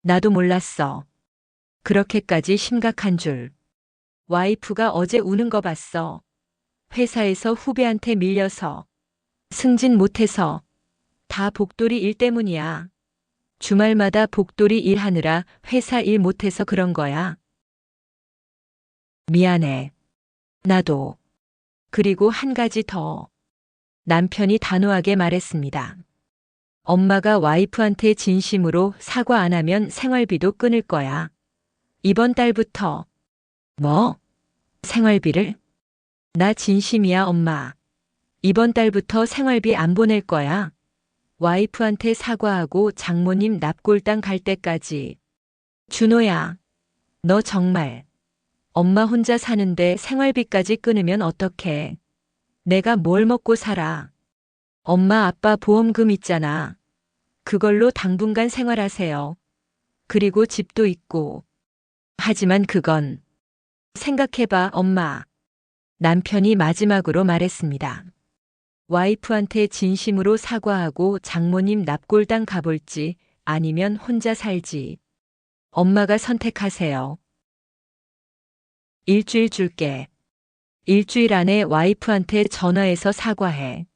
나도 몰랐어. 그렇게까지 심각한 줄. 와이프가 어제 우는 거 봤어. 회사에서 후배한테 밀려서. 승진 못해서. 다 복돌이 일 때문이야. 주말마다 복돌이 일하느라 회사 일 못해서 그런 거야. 미안해. 나도. 그리고 한 가지 더. 남편이 단호하게 말했습니다. 엄마가 와이프한테 진심으로 사과 안 하면 생활비도 끊을 거야. 이번 달부터. 뭐? 생활비를? 나 진심이야, 엄마. 이번 달부터 생활비 안 보낼 거야. 와이프한테 사과하고 장모님 납골당 갈 때까지. 준호야, 너 정말 엄마 혼자 사는데 생활비까지 끊으면 어떡해. 내가 뭘 먹고 살아. 엄마 아빠 보험금 있잖아. 그걸로 당분간 생활하세요. 그리고 집도 있고. 하지만 그건 생각해봐, 엄마. 남편이 마지막으로 말했습니다. 와이프한테 진심으로 사과하고 장모님 납골당 가볼지 아니면 혼자 살지. 엄마가 선택하세요. 일주일 줄게. 일주일 안에 와이프한테 전화해서 사과해.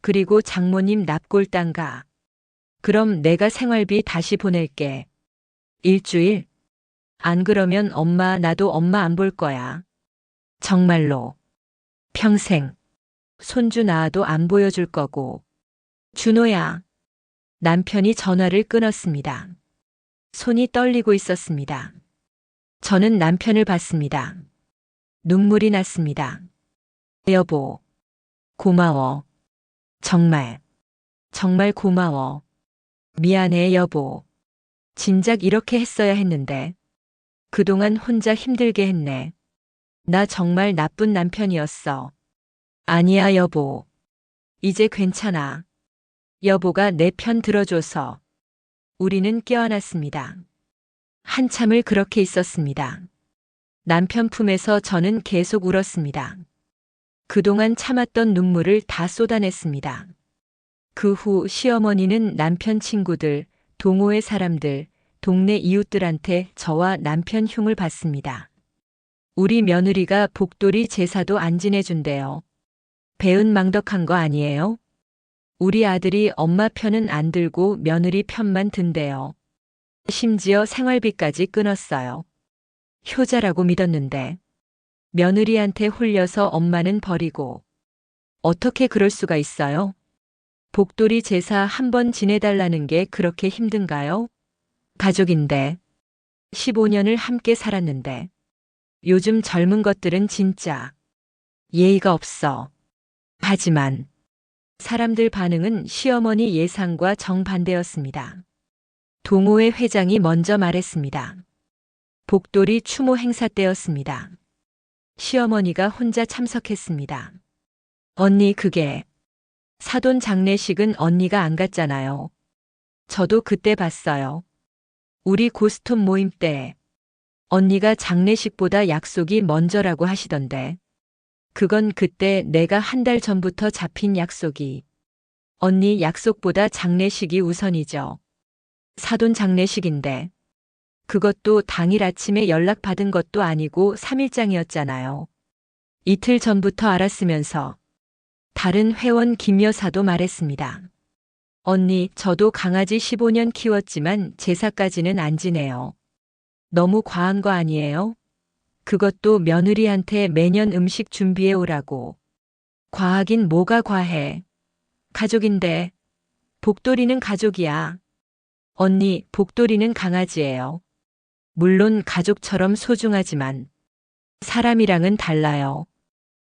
그리고 장모님 납골당 가. 그럼 내가 생활비 다시 보낼게. 일주일? 안 그러면 나도 엄마 안 볼 거야. 정말로. 평생. 손주 낳아도 안 보여줄 거고. 준호야. 남편이 전화를 끊었습니다. 손이 떨리고 있었습니다. 저는 남편을 봤습니다. 눈물이 났습니다. 여보. 고마워. 정말. 정말 고마워. 미안해, 여보. 진작 이렇게 했어야 했는데. 그동안 혼자 힘들게 했네. 나 정말 나쁜 남편이었어. 아니야, 여보. 이제 괜찮아. 여보가 내 편 들어줘서 우리는 껴안았습니다. 한참을 그렇게 있었습니다. 남편 품에서 저는 계속 울었습니다. 그동안 참았던 눈물을 다 쏟아냈습니다. 그 후 시어머니는 남편 친구들, 동호회 사람들, 동네 이웃들한테 저와 남편 흉을 봤습니다. 우리 며느리가 복돌이 제사도 안 지내준대요. 배은망덕한 거 아니에요? 우리 아들이 엄마 편은 안 들고 며느리 편만 든대요. 심지어 생활비까지 끊었어요. 효자라고 믿었는데 며느리한테 홀려서 엄마는 버리고 어떻게 그럴 수가 있어요? 복돌이 제사 한 번 지내달라는 게 그렇게 힘든가요? 가족인데 15년을 함께 살았는데 요즘 젊은 것들은 진짜 예의가 없어. 하지만 사람들 반응은 시어머니 예상과 정반대였습니다. 동호회 회장이 먼저 말했습니다. 복돌이 추모 행사 때였습니다. 시어머니가 혼자 참석했습니다. 언니 그게 사돈 장례식은 언니가 안 갔잖아요. 저도 그때 봤어요. 우리 고스톱 모임 때 언니가 장례식보다 약속이 먼저라고 하시던데 그건 그때 내가 한 달 전부터 잡힌 약속이 언니 약속보다 장례식이 우선이죠. 사돈 장례식인데 그것도 당일 아침에 연락받은 것도 아니고 3일장이었잖아요. 이틀 전부터 알았으면서 다른 회원 김 여사도 말했습니다. 언니, 저도 강아지 15년 키웠지만 제사까지는 안 지내요. 너무 과한 거 아니에요? 그것도 며느리한테 매년 음식 준비해 오라고. 과하긴 뭐가 과해. 가족인데. 복돌이는 가족이야. 언니, 복돌이는 강아지예요. 물론 가족처럼 소중하지만 사람이랑은 달라요.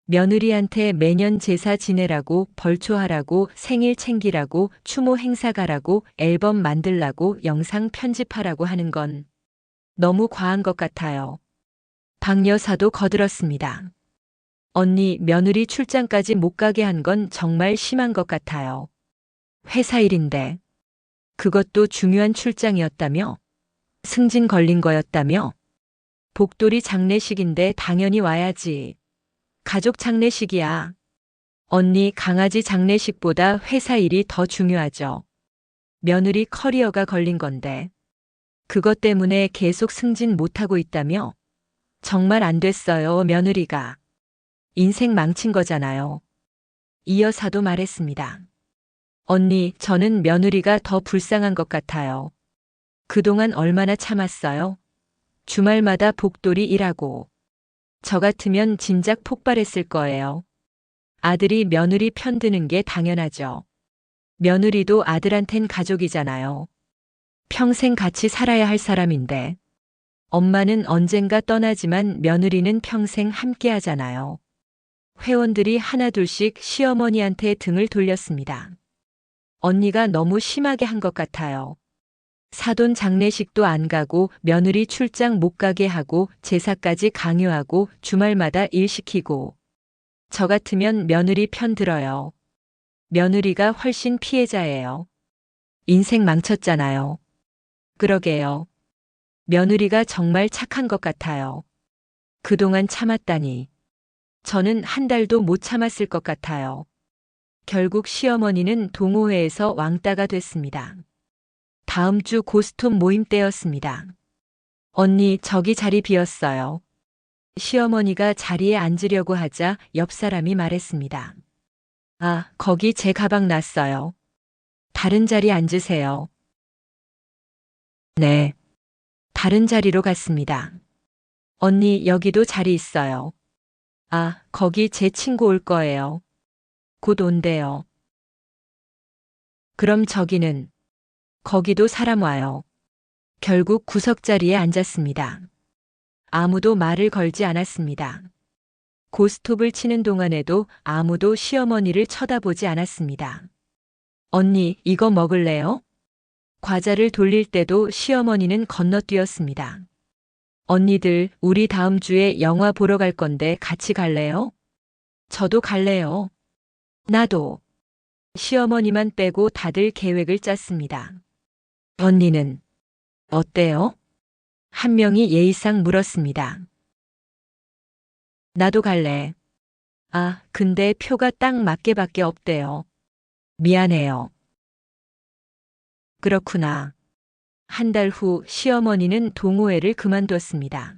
며느리한테 매년 제사 지내라고 벌초하라고 생일 챙기라고 추모 행사 가라고 앨범 만들라고 영상 편집하라고 하는 건 너무 과한 것 같아요. 박 여사도 거들었습니다. 언니, 며느리 출장까지 못 가게 한 건 정말 심한 것 같아요. 회사 일인데 그것도 중요한 출장이었다며? 승진 걸린 거였다며? 복돌이 장례식인데 당연히 와야지. 가족 장례식이야. 언니, 강아지 장례식보다 회사 일이 더 중요하죠. 며느리 커리어가 걸린 건데. 그것 때문에 계속 승진 못하고 있다며? 정말 안 됐어요, 며느리가. 인생 망친 거잖아요. 이 여사도 말했습니다. 언니, 저는 며느리가 더 불쌍한 것 같아요. 그동안 얼마나 참았어요? 주말마다 복돌이 일하고. 저 같으면 진작 폭발했을 거예요. 아들이 며느리 편드는 게 당연하죠. 며느리도 아들한텐 가족이잖아요. 평생 같이 살아야 할 사람인데. 엄마는 언젠가 떠나지만 며느리는 평생 함께 하잖아요. 회원들이 하나둘씩 시어머니한테 등을 돌렸습니다. 언니가 너무 심하게 한 것 같아요. 사돈 장례식도 안 가고 며느리 출장 못 가게 하고 제사까지 강요하고 주말마다 일 시키고. 저 같으면 며느리 편 들어요. 며느리가 훨씬 피해자예요. 인생 망쳤잖아요. 그러게요. 며느리가 정말 착한 것 같아요. 그동안 참았다니. 저는 한 달도 못 참았을 것 같아요. 결국 시어머니는 동호회에서 왕따가 됐습니다. 다음 주 고스톱 모임 때였습니다. 언니, 저기 자리 비었어요. 시어머니가 자리에 앉으려고 하자 옆 사람이 말했습니다. 아, 거기 제 가방 놨어요. 다른 자리 앉으세요. 네. 다른 자리로 갔습니다. 언니, 여기도 자리 있어요. 아, 거기 제 친구 올 거예요. 곧 온대요. 그럼 저기는? 거기도 사람 와요. 결국 구석자리에 앉았습니다. 아무도 말을 걸지 않았습니다. 고스톱을 치는 동안에도 아무도 시어머니를 쳐다보지 않았습니다. 언니, 이거 먹을래요? 과자를 돌릴 때도 시어머니는 건너뛰었습니다. 언니들, 우리 다음 주에 영화 보러 갈 건데 같이 갈래요? 저도 갈래요. 나도. 시어머니만 빼고 다들 계획을 짰습니다. 언니는 어때요? 한 명이 예의상 물었습니다. 나도 갈래. 아, 근데 표가 딱 맞게밖에 없대요. 미안해요. 그렇구나. 한 달 후 시어머니는 동호회를 그만뒀습니다.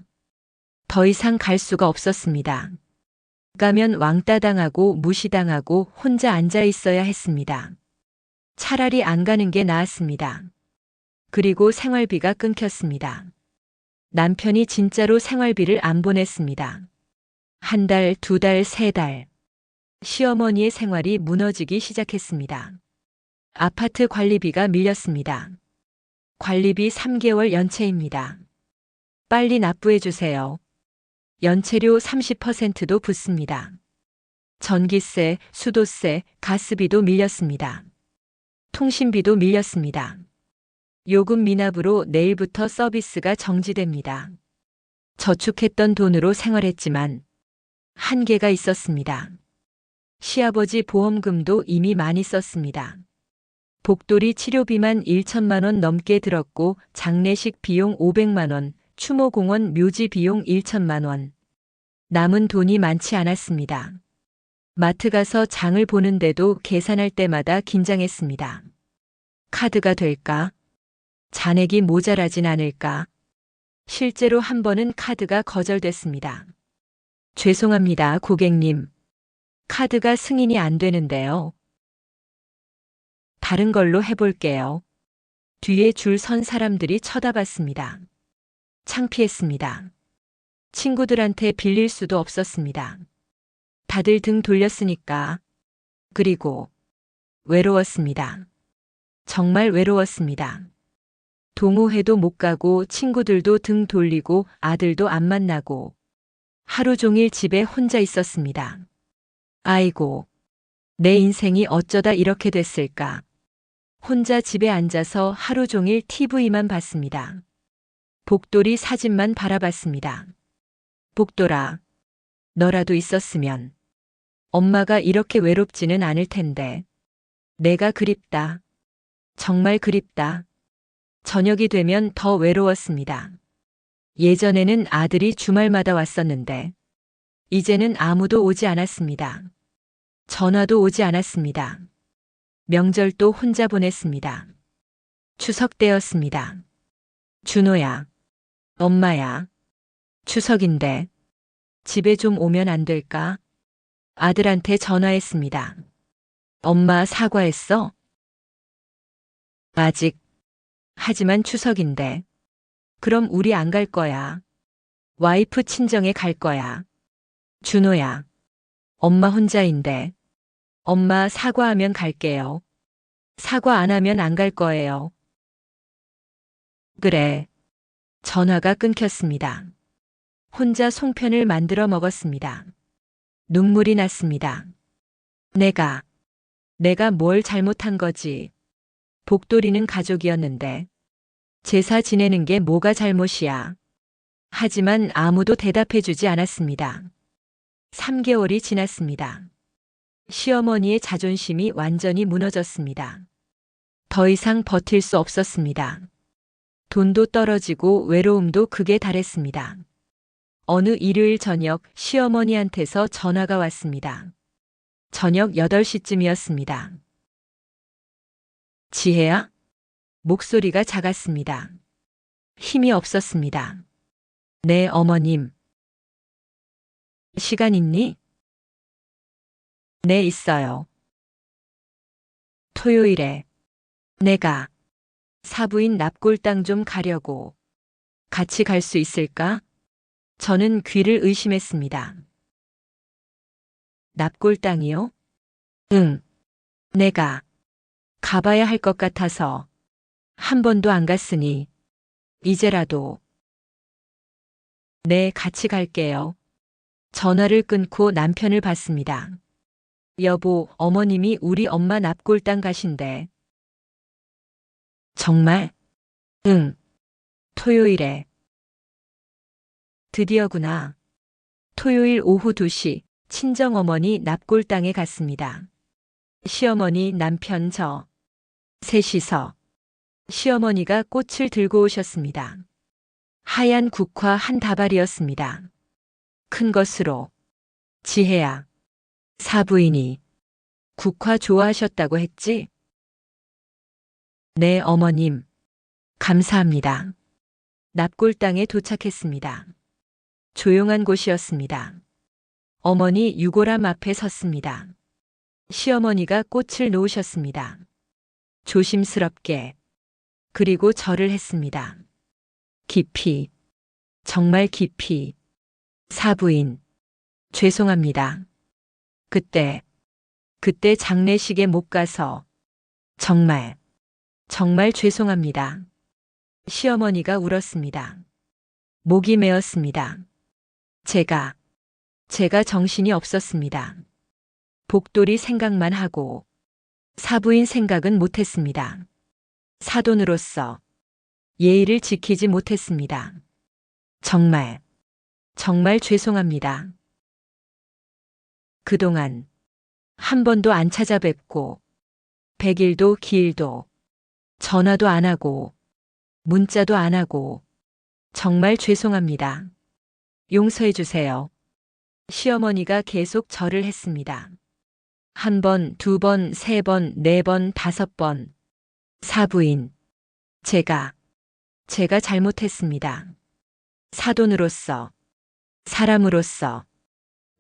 더 이상 갈 수가 없었습니다. 가면 왕따 당하고 무시당하고 혼자 앉아 있어야 했습니다. 차라리 안 가는 게 나았습니다. 그리고 생활비가 끊겼습니다. 남편이 진짜로 생활비를 안 보냈습니다. 한 달, 두 달, 세 달. 시어머니의 생활이 무너지기 시작했습니다. 아파트 관리비가 밀렸습니다. 관리비 3개월 연체입니다. 빨리 납부해 주세요. 연체료 30%도 붙습니다. 전기세, 수도세, 가스비도 밀렸습니다. 통신비도 밀렸습니다. 요금 미납으로 내일부터 서비스가 정지됩니다. 저축했던 돈으로 생활했지만 한계가 있었습니다. 시아버지 보험금도 이미 많이 썼습니다. 복돌이 치료비만 1천만 원 넘게 들었고 장례식 비용 500만 원, 추모공원 묘지 비용 1천만 원. 남은 돈이 많지 않았습니다. 마트 가서 장을 보는데도 계산할 때마다 긴장했습니다. 카드가 될까? 잔액이 모자라진 않을까? 실제로 한 번은 카드가 거절됐습니다. 죄송합니다, 고객님. 카드가 승인이 안 되는데요. 다른 걸로 해볼게요. 뒤에 줄 선 사람들이 쳐다봤습니다. 창피했습니다. 친구들한테 빌릴 수도 없었습니다. 다들 등 돌렸으니까. 그리고 외로웠습니다. 정말 외로웠습니다. 동호회도 못 가고 친구들도 등 돌리고 아들도 안 만나고 하루 종일 집에 혼자 있었습니다. 아이고, 내 인생이 어쩌다 이렇게 됐을까. 혼자 집에 앉아서 하루 종일 TV만 봤습니다. 복돌이 사진만 바라봤습니다. 복돌아, 너라도 있었으면 엄마가 이렇게 외롭지는 않을 텐데. 내가 그립다. 정말 그립다. 저녁이 되면 더 외로웠습니다. 예전에는 아들이 주말마다 왔었는데 이제는 아무도 오지 않았습니다. 전화도 오지 않았습니다. 명절도 혼자 보냈습니다. 추석 때였습니다. 준호야, 엄마야, 추석인데 집에 좀 오면 안 될까? 아들한테 전화했습니다. 엄마 사과했어? 아직. 하지만 추석인데. 그럼 우리 안 갈 거야. 와이프 친정에 갈 거야. 준호야, 엄마 혼자인데. 엄마 사과하면 갈게요. 사과 안 하면 안 갈 거예요. 그래. 전화가 끊겼습니다. 혼자 송편을 만들어 먹었습니다. 눈물이 났습니다. 내가 뭘 잘못한 거지. 복돌이는 가족이었는데 제사 지내는 게 뭐가 잘못이야. 하지만 아무도 대답해 주지 않았습니다. 3개월이 지났습니다. 시어머니의 자존심이 완전히 무너졌습니다. 더 이상 버틸 수 없었습니다. 돈도 떨어지고 외로움도 극에 달했습니다. 어느 일요일 저녁 시어머니한테서 전화가 왔습니다. 저녁 8시쯤이었습니다. 지혜야? 목소리가 작았습니다. 힘이 없었습니다. 네, 어머님. 시간 있니? 네, 있어요. 토요일에 내가 사부인 납골당 좀 가려고. 같이 갈 수 있을까? 저는 귀를 의심했습니다. 납골당이요? 응. 내가 가봐야 할 것 같아서. 한 번도 안 갔으니 이제라도. 네, 같이 갈게요. 전화를 끊고 남편을 봤습니다. 여보, 어머님이 우리 엄마 납골당 가신대. 정말? 응. 토요일에. 드디어구나. 토요일 오후 2시 친정어머니 납골당에 갔습니다. 시어머니, 남편, 저. 셋이서 시어머니가 꽃을 들고 오셨습니다. 하얀 국화 한 다발이었습니다. 큰 것으로. 지혜야, 사부인이 국화 좋아하셨다고 했지? 네, 어머님. 감사합니다. 납골당에 도착했습니다. 조용한 곳이었습니다. 어머니 유골함 앞에 섰습니다. 시어머니가 꽃을 놓으셨습니다. 조심스럽게. 그리고 절을 했습니다. 깊이. 정말 깊이. 사부인. 죄송합니다. 그때 장례식에 못 가서 정말 죄송합니다. 시어머니가 울었습니다. 목이 메었습니다. 제가 정신이 없었습니다. 복돌이 생각만 하고 사부인 생각은 못했습니다. 사돈으로서 예의를 지키지 못했습니다. 정말 죄송합니다. 그동안 한 번도 안 찾아뵙고 100일도 기일도 전화도 안 하고 문자도 안 하고 정말 죄송합니다. 용서해 주세요. 시어머니가 계속 절을 했습니다. 1번, 2번, 3번, 4번, 5번. 사부인. 제가 잘못했습니다. 사돈으로서, 사람으로서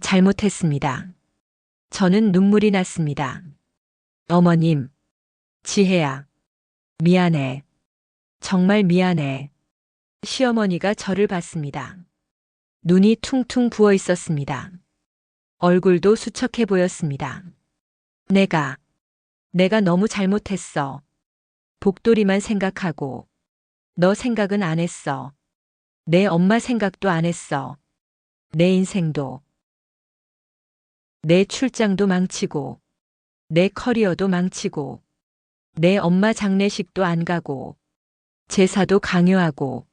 잘못했습니다. 저는 눈물이 났습니다. 어머님, 지혜야, 미안해. 정말 미안해. 시어머니가 저를 봤습니다. 눈이 퉁퉁 부어 있었습니다. 얼굴도 수척해 보였습니다. 내가 너무 잘못했어. 복돌이만 생각하고 너 생각은 안 했어. 내 엄마 생각도 안 했어. 내 인생도, 내 출장도 망치고, 내 커리어도 망치고, 내 엄마 장례식도 안 가고, 제사도 강요하고,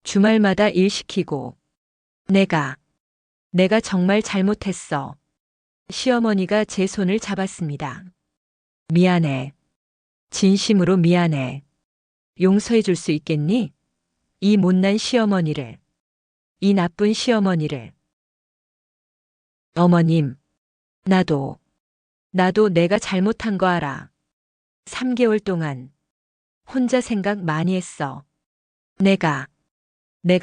주말마다 일 시키고, 내가 정말 잘못했어. 시어머니가 제 손을 잡았습니다. 미안해. 진심으로 미안해. 용서해 줄 수 있겠니? 이 못난 시어머니를, 이 나쁜 시어머니를. 어머님, 나도 내가 잘못한 거 알아. 3개월 동안 혼자 생각 많이 했어. 내가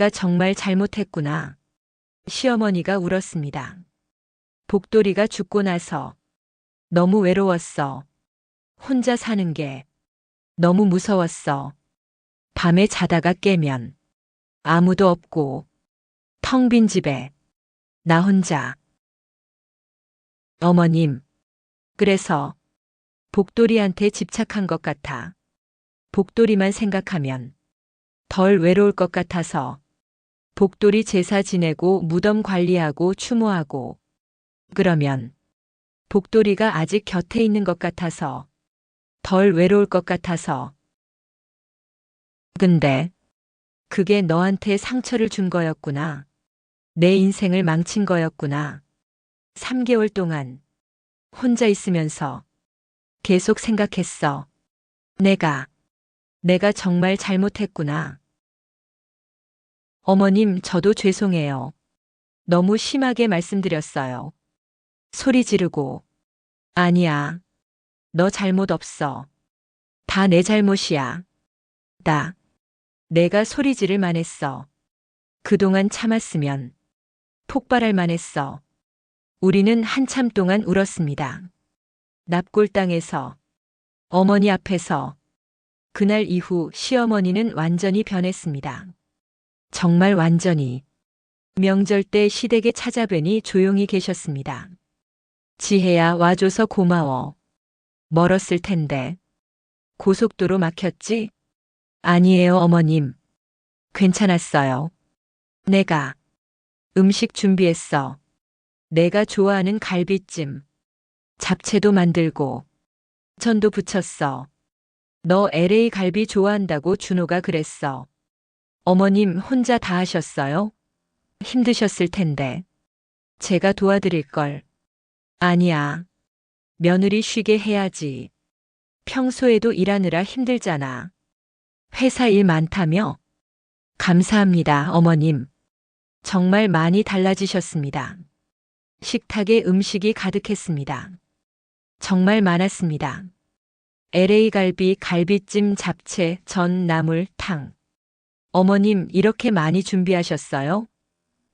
정말 잘못했구나. 시어머니가 울었습니다. 복돌이가 죽고 나서 너무 외로웠어. 혼자 사는 게 너무 무서웠어. 밤에 자다가 깨면 아무도 없고 텅 빈 집에 나 혼자. 어머님, 그래서 복돌이한테 집착한 것 같아. 복돌이만 생각하면 덜 외로울 것 같아서 복돌이 제사 지내고 무덤 관리하고 추모하고 그러면 복돌이가 아직 곁에 있는 것 같아서 덜 외로울 것 같아서. 근데 그게 너한테 상처를 준 거였구나. 내 인생을 망친 거였구나. 3개월 동안 혼자 있으면서 계속 생각했어. 내가 정말 잘못했구나. 어머님, 저도 죄송해요. 너무 심하게 말씀드렸어요. 소리 지르고. 아니야. 너 잘못 없어. 다 내 잘못이야. 내가 소리 지를 만했어. 그동안 참았으면 폭발할 만했어. 우리는 한참 동안 울었습니다. 납골당에서, 어머니 앞에서. 그날 이후 시어머니는 완전히 변했습니다. 정말 완전히. 명절 때 시댁에 찾아뵈니 조용히 계셨습니다. 지혜야, 와줘서 고마워. 멀었을 텐데. 고속도로 막혔지? 아니에요, 어머님. 괜찮았어요. 내가 음식 준비했어. 내가 좋아하는 갈비찜. 잡채도 만들고 전도 부쳤어. 너 LA 갈비 좋아한다고 준호가 그랬어. 어머님 혼자 다 하셨어요? 힘드셨을 텐데. 제가 도와드릴 걸. 아니야. 며느리 쉬게 해야지. 평소에도 일하느라 힘들잖아. 회사 일 많다며? 감사합니다, 어머님. 정말 많이 달라지셨습니다. 식탁에 음식이 가득했습니다. 정말 많았습니다. LA 갈비, 갈비찜, 잡채, 전, 나물, 탕. 어머님, 이렇게 많이 준비하셨어요?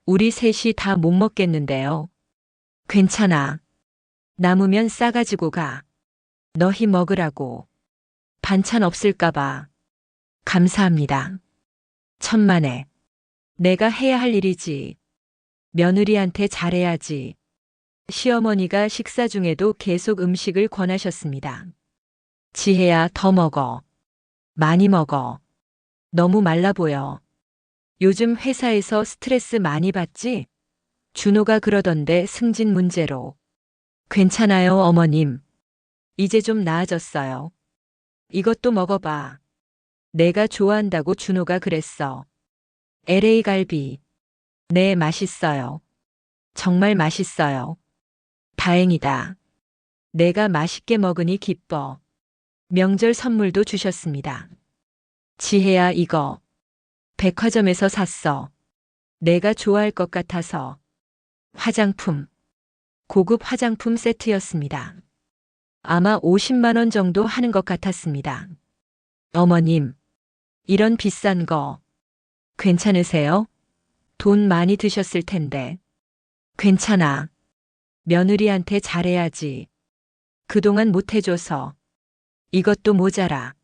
우리 셋이 다 못 먹겠는데요. 괜찮아. 남으면 싸가지고 가. 너희 먹으라고. 반찬 없을까봐. 감사합니다. 천만에. 내가 해야 할 일이지. 며느리한테 잘해야지. 시어머니가 식사 중에도 계속 음식을 권하셨습니다. 지혜야, 더 먹어. 많이 먹어. 너무 말라 보여. 요즘 회사에서 스트레스 많이 받지? 준호가 그러던데 승진 문제로. 괜찮아요, 어머님. 이제 좀 나아졌어요. 이것도 먹어봐. 내가 좋아한다고 준호가 그랬어. LA 갈비. 네, 맛있어요. 정말 맛있어요. 다행이다. 내가 맛있게 먹으니 기뻐. 명절 선물도 주셨습니다. 지혜야, 이거. 백화점에서 샀어. 내가 좋아할 것 같아서. 화장품. 고급 화장품 세트였습니다. 아마 50만 원 정도 하는 것 같았습니다. 어머님, 이런 비싼 거 괜찮으세요? 돈 많이 드셨을 텐데. 괜찮아. 며느리한테 잘해야지. 그동안 못해줘서. 이것도 모자라.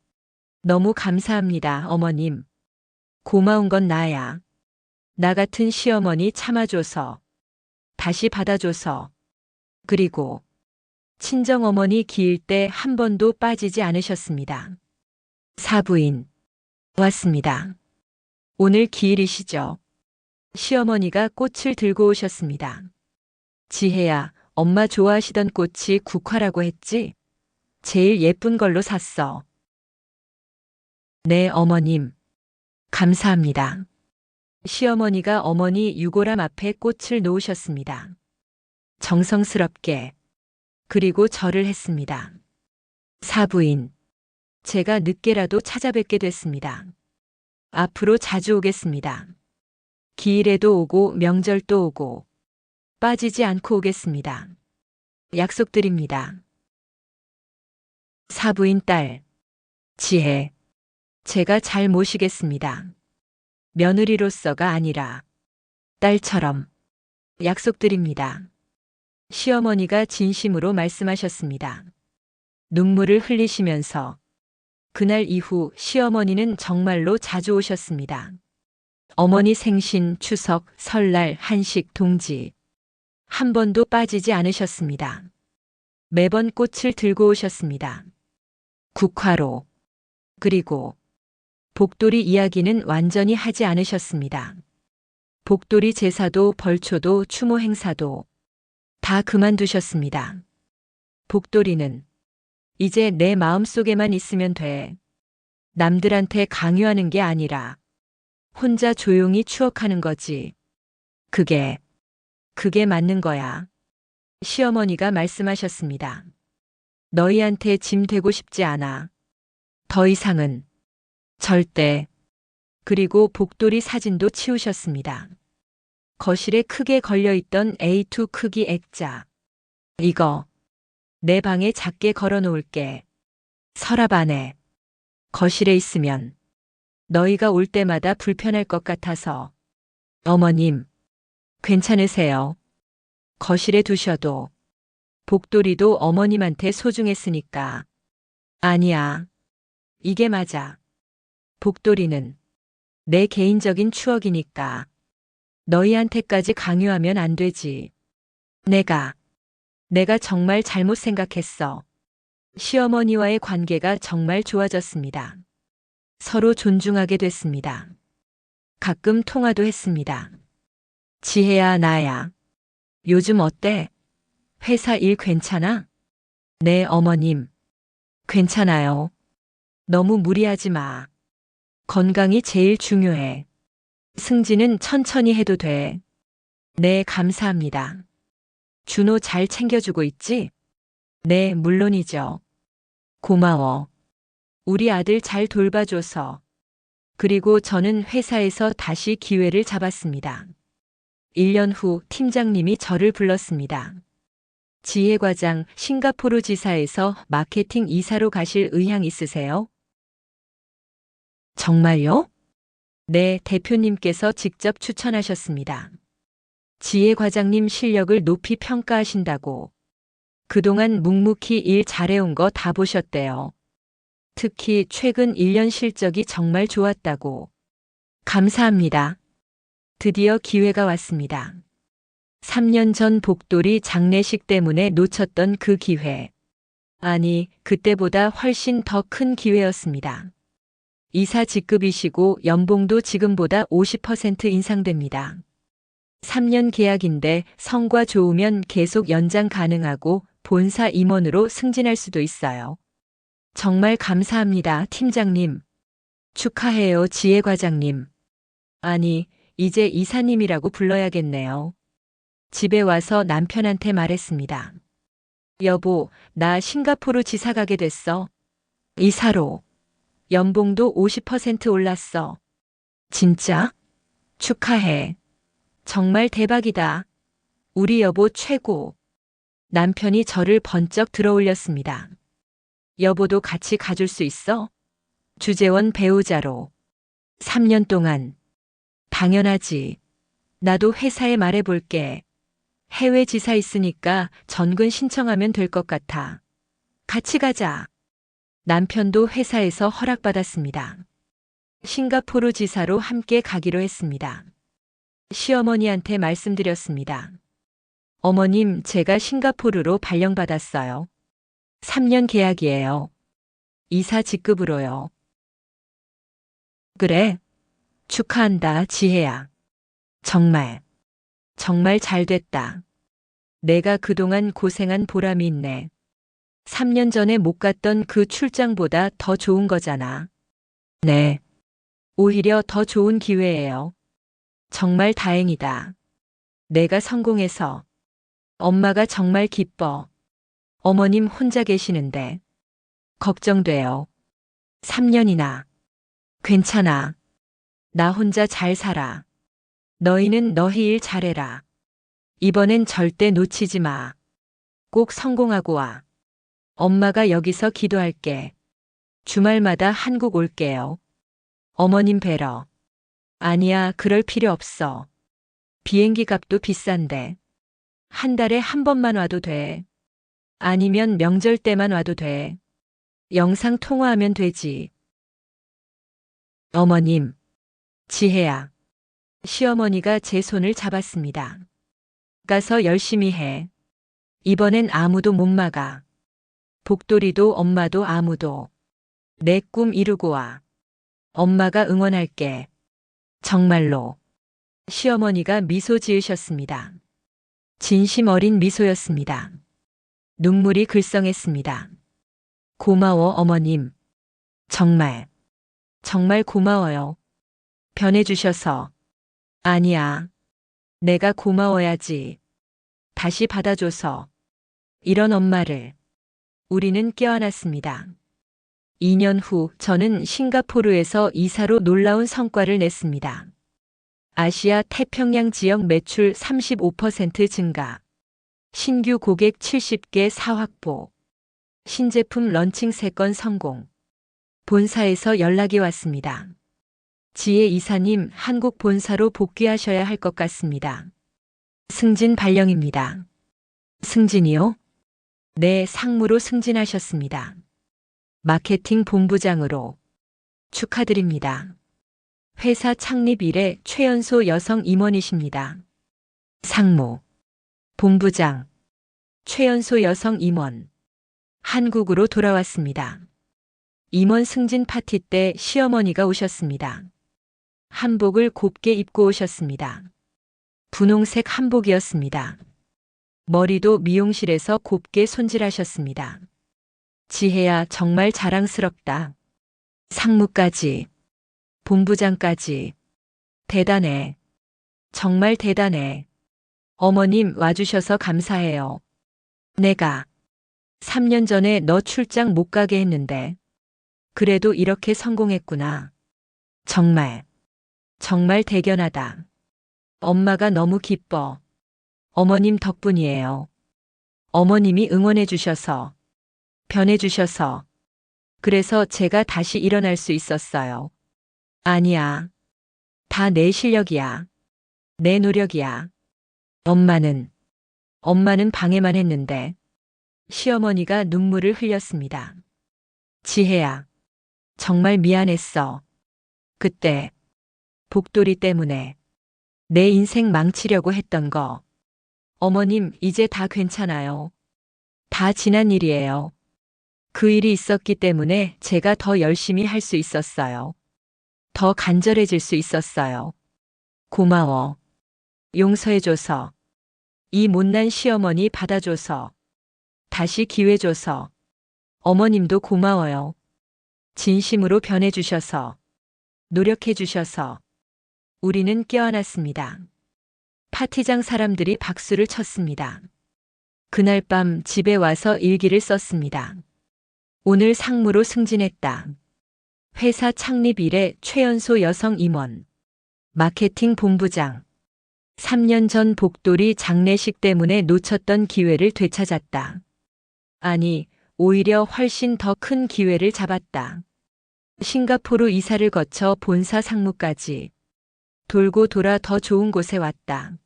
너무 감사합니다, 어머님. 고마운 건 나야. 나 같은 시어머니 참아줘서. 다시 받아줘서. 그리고 친정어머니 기일 때 한 번도 빠지지 않으셨습니다. 사부인. 왔습니다. 오늘 기일이시죠? 시어머니가 꽃을 들고 오셨습니다. 지혜야, 엄마 좋아하시던 꽃이 국화라고 했지? 제일 예쁜 걸로 샀어. 네, 어머님. 감사합니다. 시어머니가 어머니 유골함 앞에 꽃을 놓으셨습니다. 정성스럽게. 그리고 절을 했습니다. 사부인. 제가 늦게라도 찾아뵙게 됐습니다. 앞으로 자주 오겠습니다. 기일에도 오고 명절도 오고 빠지지 않고 오겠습니다. 약속드립니다. 사부인 딸. 지혜. 제가 잘 모시겠습니다. 며느리로서가 아니라 딸처럼. 약속드립니다. 시어머니가 진심으로 말씀하셨습니다. 눈물을 흘리시면서 그날 이후 시어머니는 정말로 자주 오셨습니다. 어머니 생신, 추석, 설날, 한식, 동지. 한 번도 빠지지 않으셨습니다. 매번 꽃을 들고 오셨습니다. 국화로. 그리고 복돌이 이야기는 완전히 하지 않으셨습니다. 복돌이 제사도 벌초도 추모 행사도 다 그만두셨습니다. 복돌이는 이제 내 마음속에만 있으면 돼. 남들한테 강요하는 게 아니라 혼자 조용히 추억하는 거지. 그게 맞는 거야. 시어머니가 말씀하셨습니다. 너희한테 짐 되고 싶지 않아. 더 이상은. 절대. 그리고 복돌이 사진도 치우셨습니다. 거실에 크게 걸려있던 A2 크기 액자. 이거 내 방에 작게 걸어 놓을게. 서랍 안에. 거실에 있으면 너희가 올 때마다 불편할 것 같아서. 어머님, 괜찮으세요? 거실에 두셔도. 복돌이도 어머님한테 소중했으니까. 아니야. 이게 맞아. 복돌이는 내 개인적인 추억이니까. 너희한테까지 강요하면 안 되지. 내가 정말 잘못 생각했어. 시어머니와의 관계가 정말 좋아졌습니다. 서로 존중하게 됐습니다. 가끔 통화도 했습니다. 지혜야, 나야. 요즘 어때? 회사 일 괜찮아? 네, 어머님. 괜찮아요. 너무 무리하지 마. 건강이 제일 중요해. 승진은 천천히 해도 돼. 네, 감사합니다. 준호 잘 챙겨주고 있지? 네, 물론이죠. 고마워. 우리 아들 잘 돌봐줘서. 그리고 저는 회사에서 다시 기회를 잡았습니다. 1년 후 팀장님이 저를 불렀습니다. 지혜 과장, 싱가포르 지사에서 마케팅 이사로 가실 의향 있으세요? 정말요? 네, 대표님께서 직접 추천하셨습니다. 지혜 과장님 실력을 높이 평가하신다고. 그동안 묵묵히 일 잘해온 거 다 보셨대요. 특히 최근 1년 실적이 정말 좋았다고. 감사합니다. 드디어 기회가 왔습니다. 3년 전 복돌이 장례식 때문에 놓쳤던 그 기회. 아니, 그때보다 훨씬 더 큰 기회였습니다. 이사 직급이시고 연봉도 지금보다 50% 인상됩니다. 3년 계약인데 성과 좋으면 계속 연장 가능하고 본사 임원으로 승진할 수도 있어요. 정말 감사합니다, 팀장님. 축하해요, 지혜 과장님. 아니, 이제 이사님이라고 불러야겠네요. 집에 와서 남편한테 말했습니다. 여보, 나 싱가포르 지사 가게 됐어. 이사로. 연봉도 50% 올랐어. 진짜? 축하해. 정말 대박이다. 우리 여보 최고. 남편이 저를 번쩍 들어올렸습니다. 여보도 같이 가줄 수 있어? 주재원 배우자로. 3년 동안. 당연하지. 나도 회사에 말해볼게. 해외 지사 있으니까 전근 신청하면 될 것 같아. 같이 가자. 남편도 회사에서 허락받았습니다. 싱가포르 지사로 함께 가기로 했습니다. 시어머니한테 말씀드렸습니다. 어머님, 제가 싱가포르로 발령받았어요. 3년 계약이에요. 이사 직급으로요. 그래? 축하한다, 지혜야. 정말 잘 됐다. 내가 그동안 고생한 보람이 있네. 3년 전에 못 갔던 그 출장보다 더 좋은 거잖아. 네. 오히려 더 좋은 기회예요. 정말 다행이다. 내가 성공해서. 엄마가 정말 기뻐. 어머님 혼자 계시는데. 걱정돼요. 3년이나. 괜찮아. 나 혼자 잘 살아. 너희는 너희 일 잘해라. 이번엔 절대 놓치지 마. 꼭 성공하고 와. 엄마가 여기서 기도할게. 주말마다 한국 올게요. 어머님 뵈러. 아니야, 그럴 필요 없어. 비행기 값도 비싼데. 한 달에 한 번만 와도 돼. 아니면 명절 때만 와도 돼. 영상 통화하면 되지. 어머님. 지혜야. 시어머니가 제 손을 잡았습니다. 가서 열심히 해. 이번엔 아무도 못 막아. 복돌이도 엄마도 아무도. 내 꿈 이루고 와. 엄마가 응원할게. 정말로. 시어머니가 미소 지으셨습니다. 진심 어린 미소였습니다. 눈물이 글썽했습니다. 고마워, 어머님. 정말 고마워요. 변해주셔서. 아니야. 내가 고마워야지. 다시 받아줘서. 이런 엄마를. 우리는 껴안았습니다. 2년 후 저는 싱가포르에서 이사로 놀라운 성과를 냈습니다. 아시아 태평양 지역 매출 35% 증가. 신규 고객 70개 사확보. 신제품 런칭 3건 성공. 본사에서 연락이 왔습니다. 지혜 이사님, 한국 본사로 복귀하셔야 할 것 같습니다. 승진 발령입니다. 승진이요? 네, 상무로 승진하셨습니다. 마케팅 본부장으로. 축하드립니다. 회사 창립 이래 최연소 여성 임원이십니다. 상무, 본부장, 최연소 여성 임원. 한국으로 돌아왔습니다. 임원 승진 파티 때 시어머니가 오셨습니다. 한복을 곱게 입고 오셨습니다. 분홍색 한복이었습니다. 머리도 미용실에서 곱게 손질하셨습니다. 지혜야, 정말 자랑스럽다. 상무까지, 본부장까지. 대단해. 정말 대단해. 어머님 와주셔서 감사해요. 내가 3년 전에 너 출장 못 가게 했는데 그래도 이렇게 성공했구나. 정말, 정말 대견하다. 엄마가 너무 기뻐. 어머님 덕분이에요. 어머님이 응원해 주셔서, 변해 주셔서, 그래서 제가 다시 일어날 수 있었어요. 아니야. 다 내 실력이야. 내 노력이야. 엄마는 방해만 했는데, 시어머니가 눈물을 흘렸습니다. 지혜야, 정말 미안했어. 그때, 복돌이 때문에 내 인생 망치려고 했던 거. 어머님, 이제 다 괜찮아요. 다 지난 일이에요. 그 일이 있었기 때문에 제가 더 열심히 할 수 있었어요. 더 간절해질 수 있었어요. 고마워. 용서해줘서. 이 못난 시어머니 받아줘서. 다시 기회 줘서. 어머님도 고마워요. 진심으로 변해주셔서. 노력해주셔서. 우리는 깨어났습니다. 파티장 사람들이 박수를 쳤습니다. 그날 밤 집에 와서 일기를 썼습니다. 오늘 상무로 승진했다. 회사 창립 이래 최연소 여성 임원. 마케팅 본부장. 3년 전 복돌이 장례식 때문에 놓쳤던 기회를 되찾았다. 아니, 오히려 훨씬 더 큰 기회를 잡았다. 싱가포르 이사를 거쳐 본사 상무까지. 돌고 돌아 더 좋은 곳에 왔다.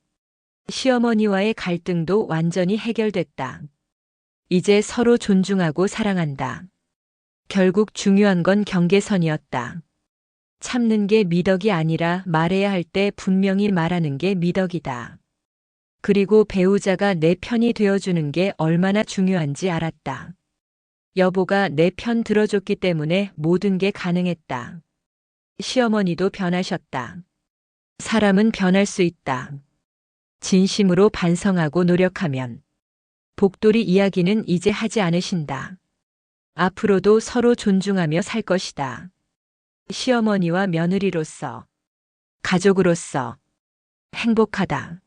시어머니와의 갈등도 완전히 해결됐다. 이제 서로 존중하고 사랑한다. 결국 중요한 건 경계선이었다. 참는 게 미덕이 아니라 말해야 할 때 분명히 말하는 게 미덕이다. 그리고 배우자가 내 편이 되어주는 게 얼마나 중요한지 알았다. 여보가 내 편 들어줬기 때문에 모든 게 가능했다. 시어머니도 변하셨다. 사람은 변할 수 있다. 진심으로 반성하고 노력하면. 복돌이 이야기는 이제 하지 않으신다. 앞으로도 서로 존중하며 살 것이다. 시어머니와 며느리로서, 가족으로서 행복하다.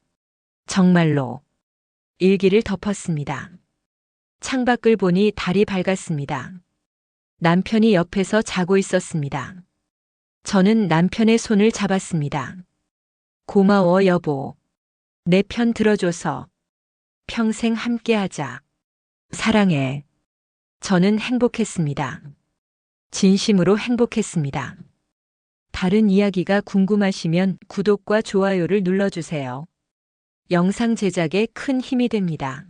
정말로. 일기를 덮었습니다. 창밖을 보니 달이 밝았습니다. 남편이 옆에서 자고 있었습니다. 저는 남편의 손을 잡았습니다. 고마워 여보. 내 편 들어줘서. 평생 함께하자. 사랑해. 저는 행복했습니다. 진심으로 행복했습니다. 다른 이야기가 궁금하시면 구독과 좋아요를 눌러주세요. 영상 제작에 큰 힘이 됩니다.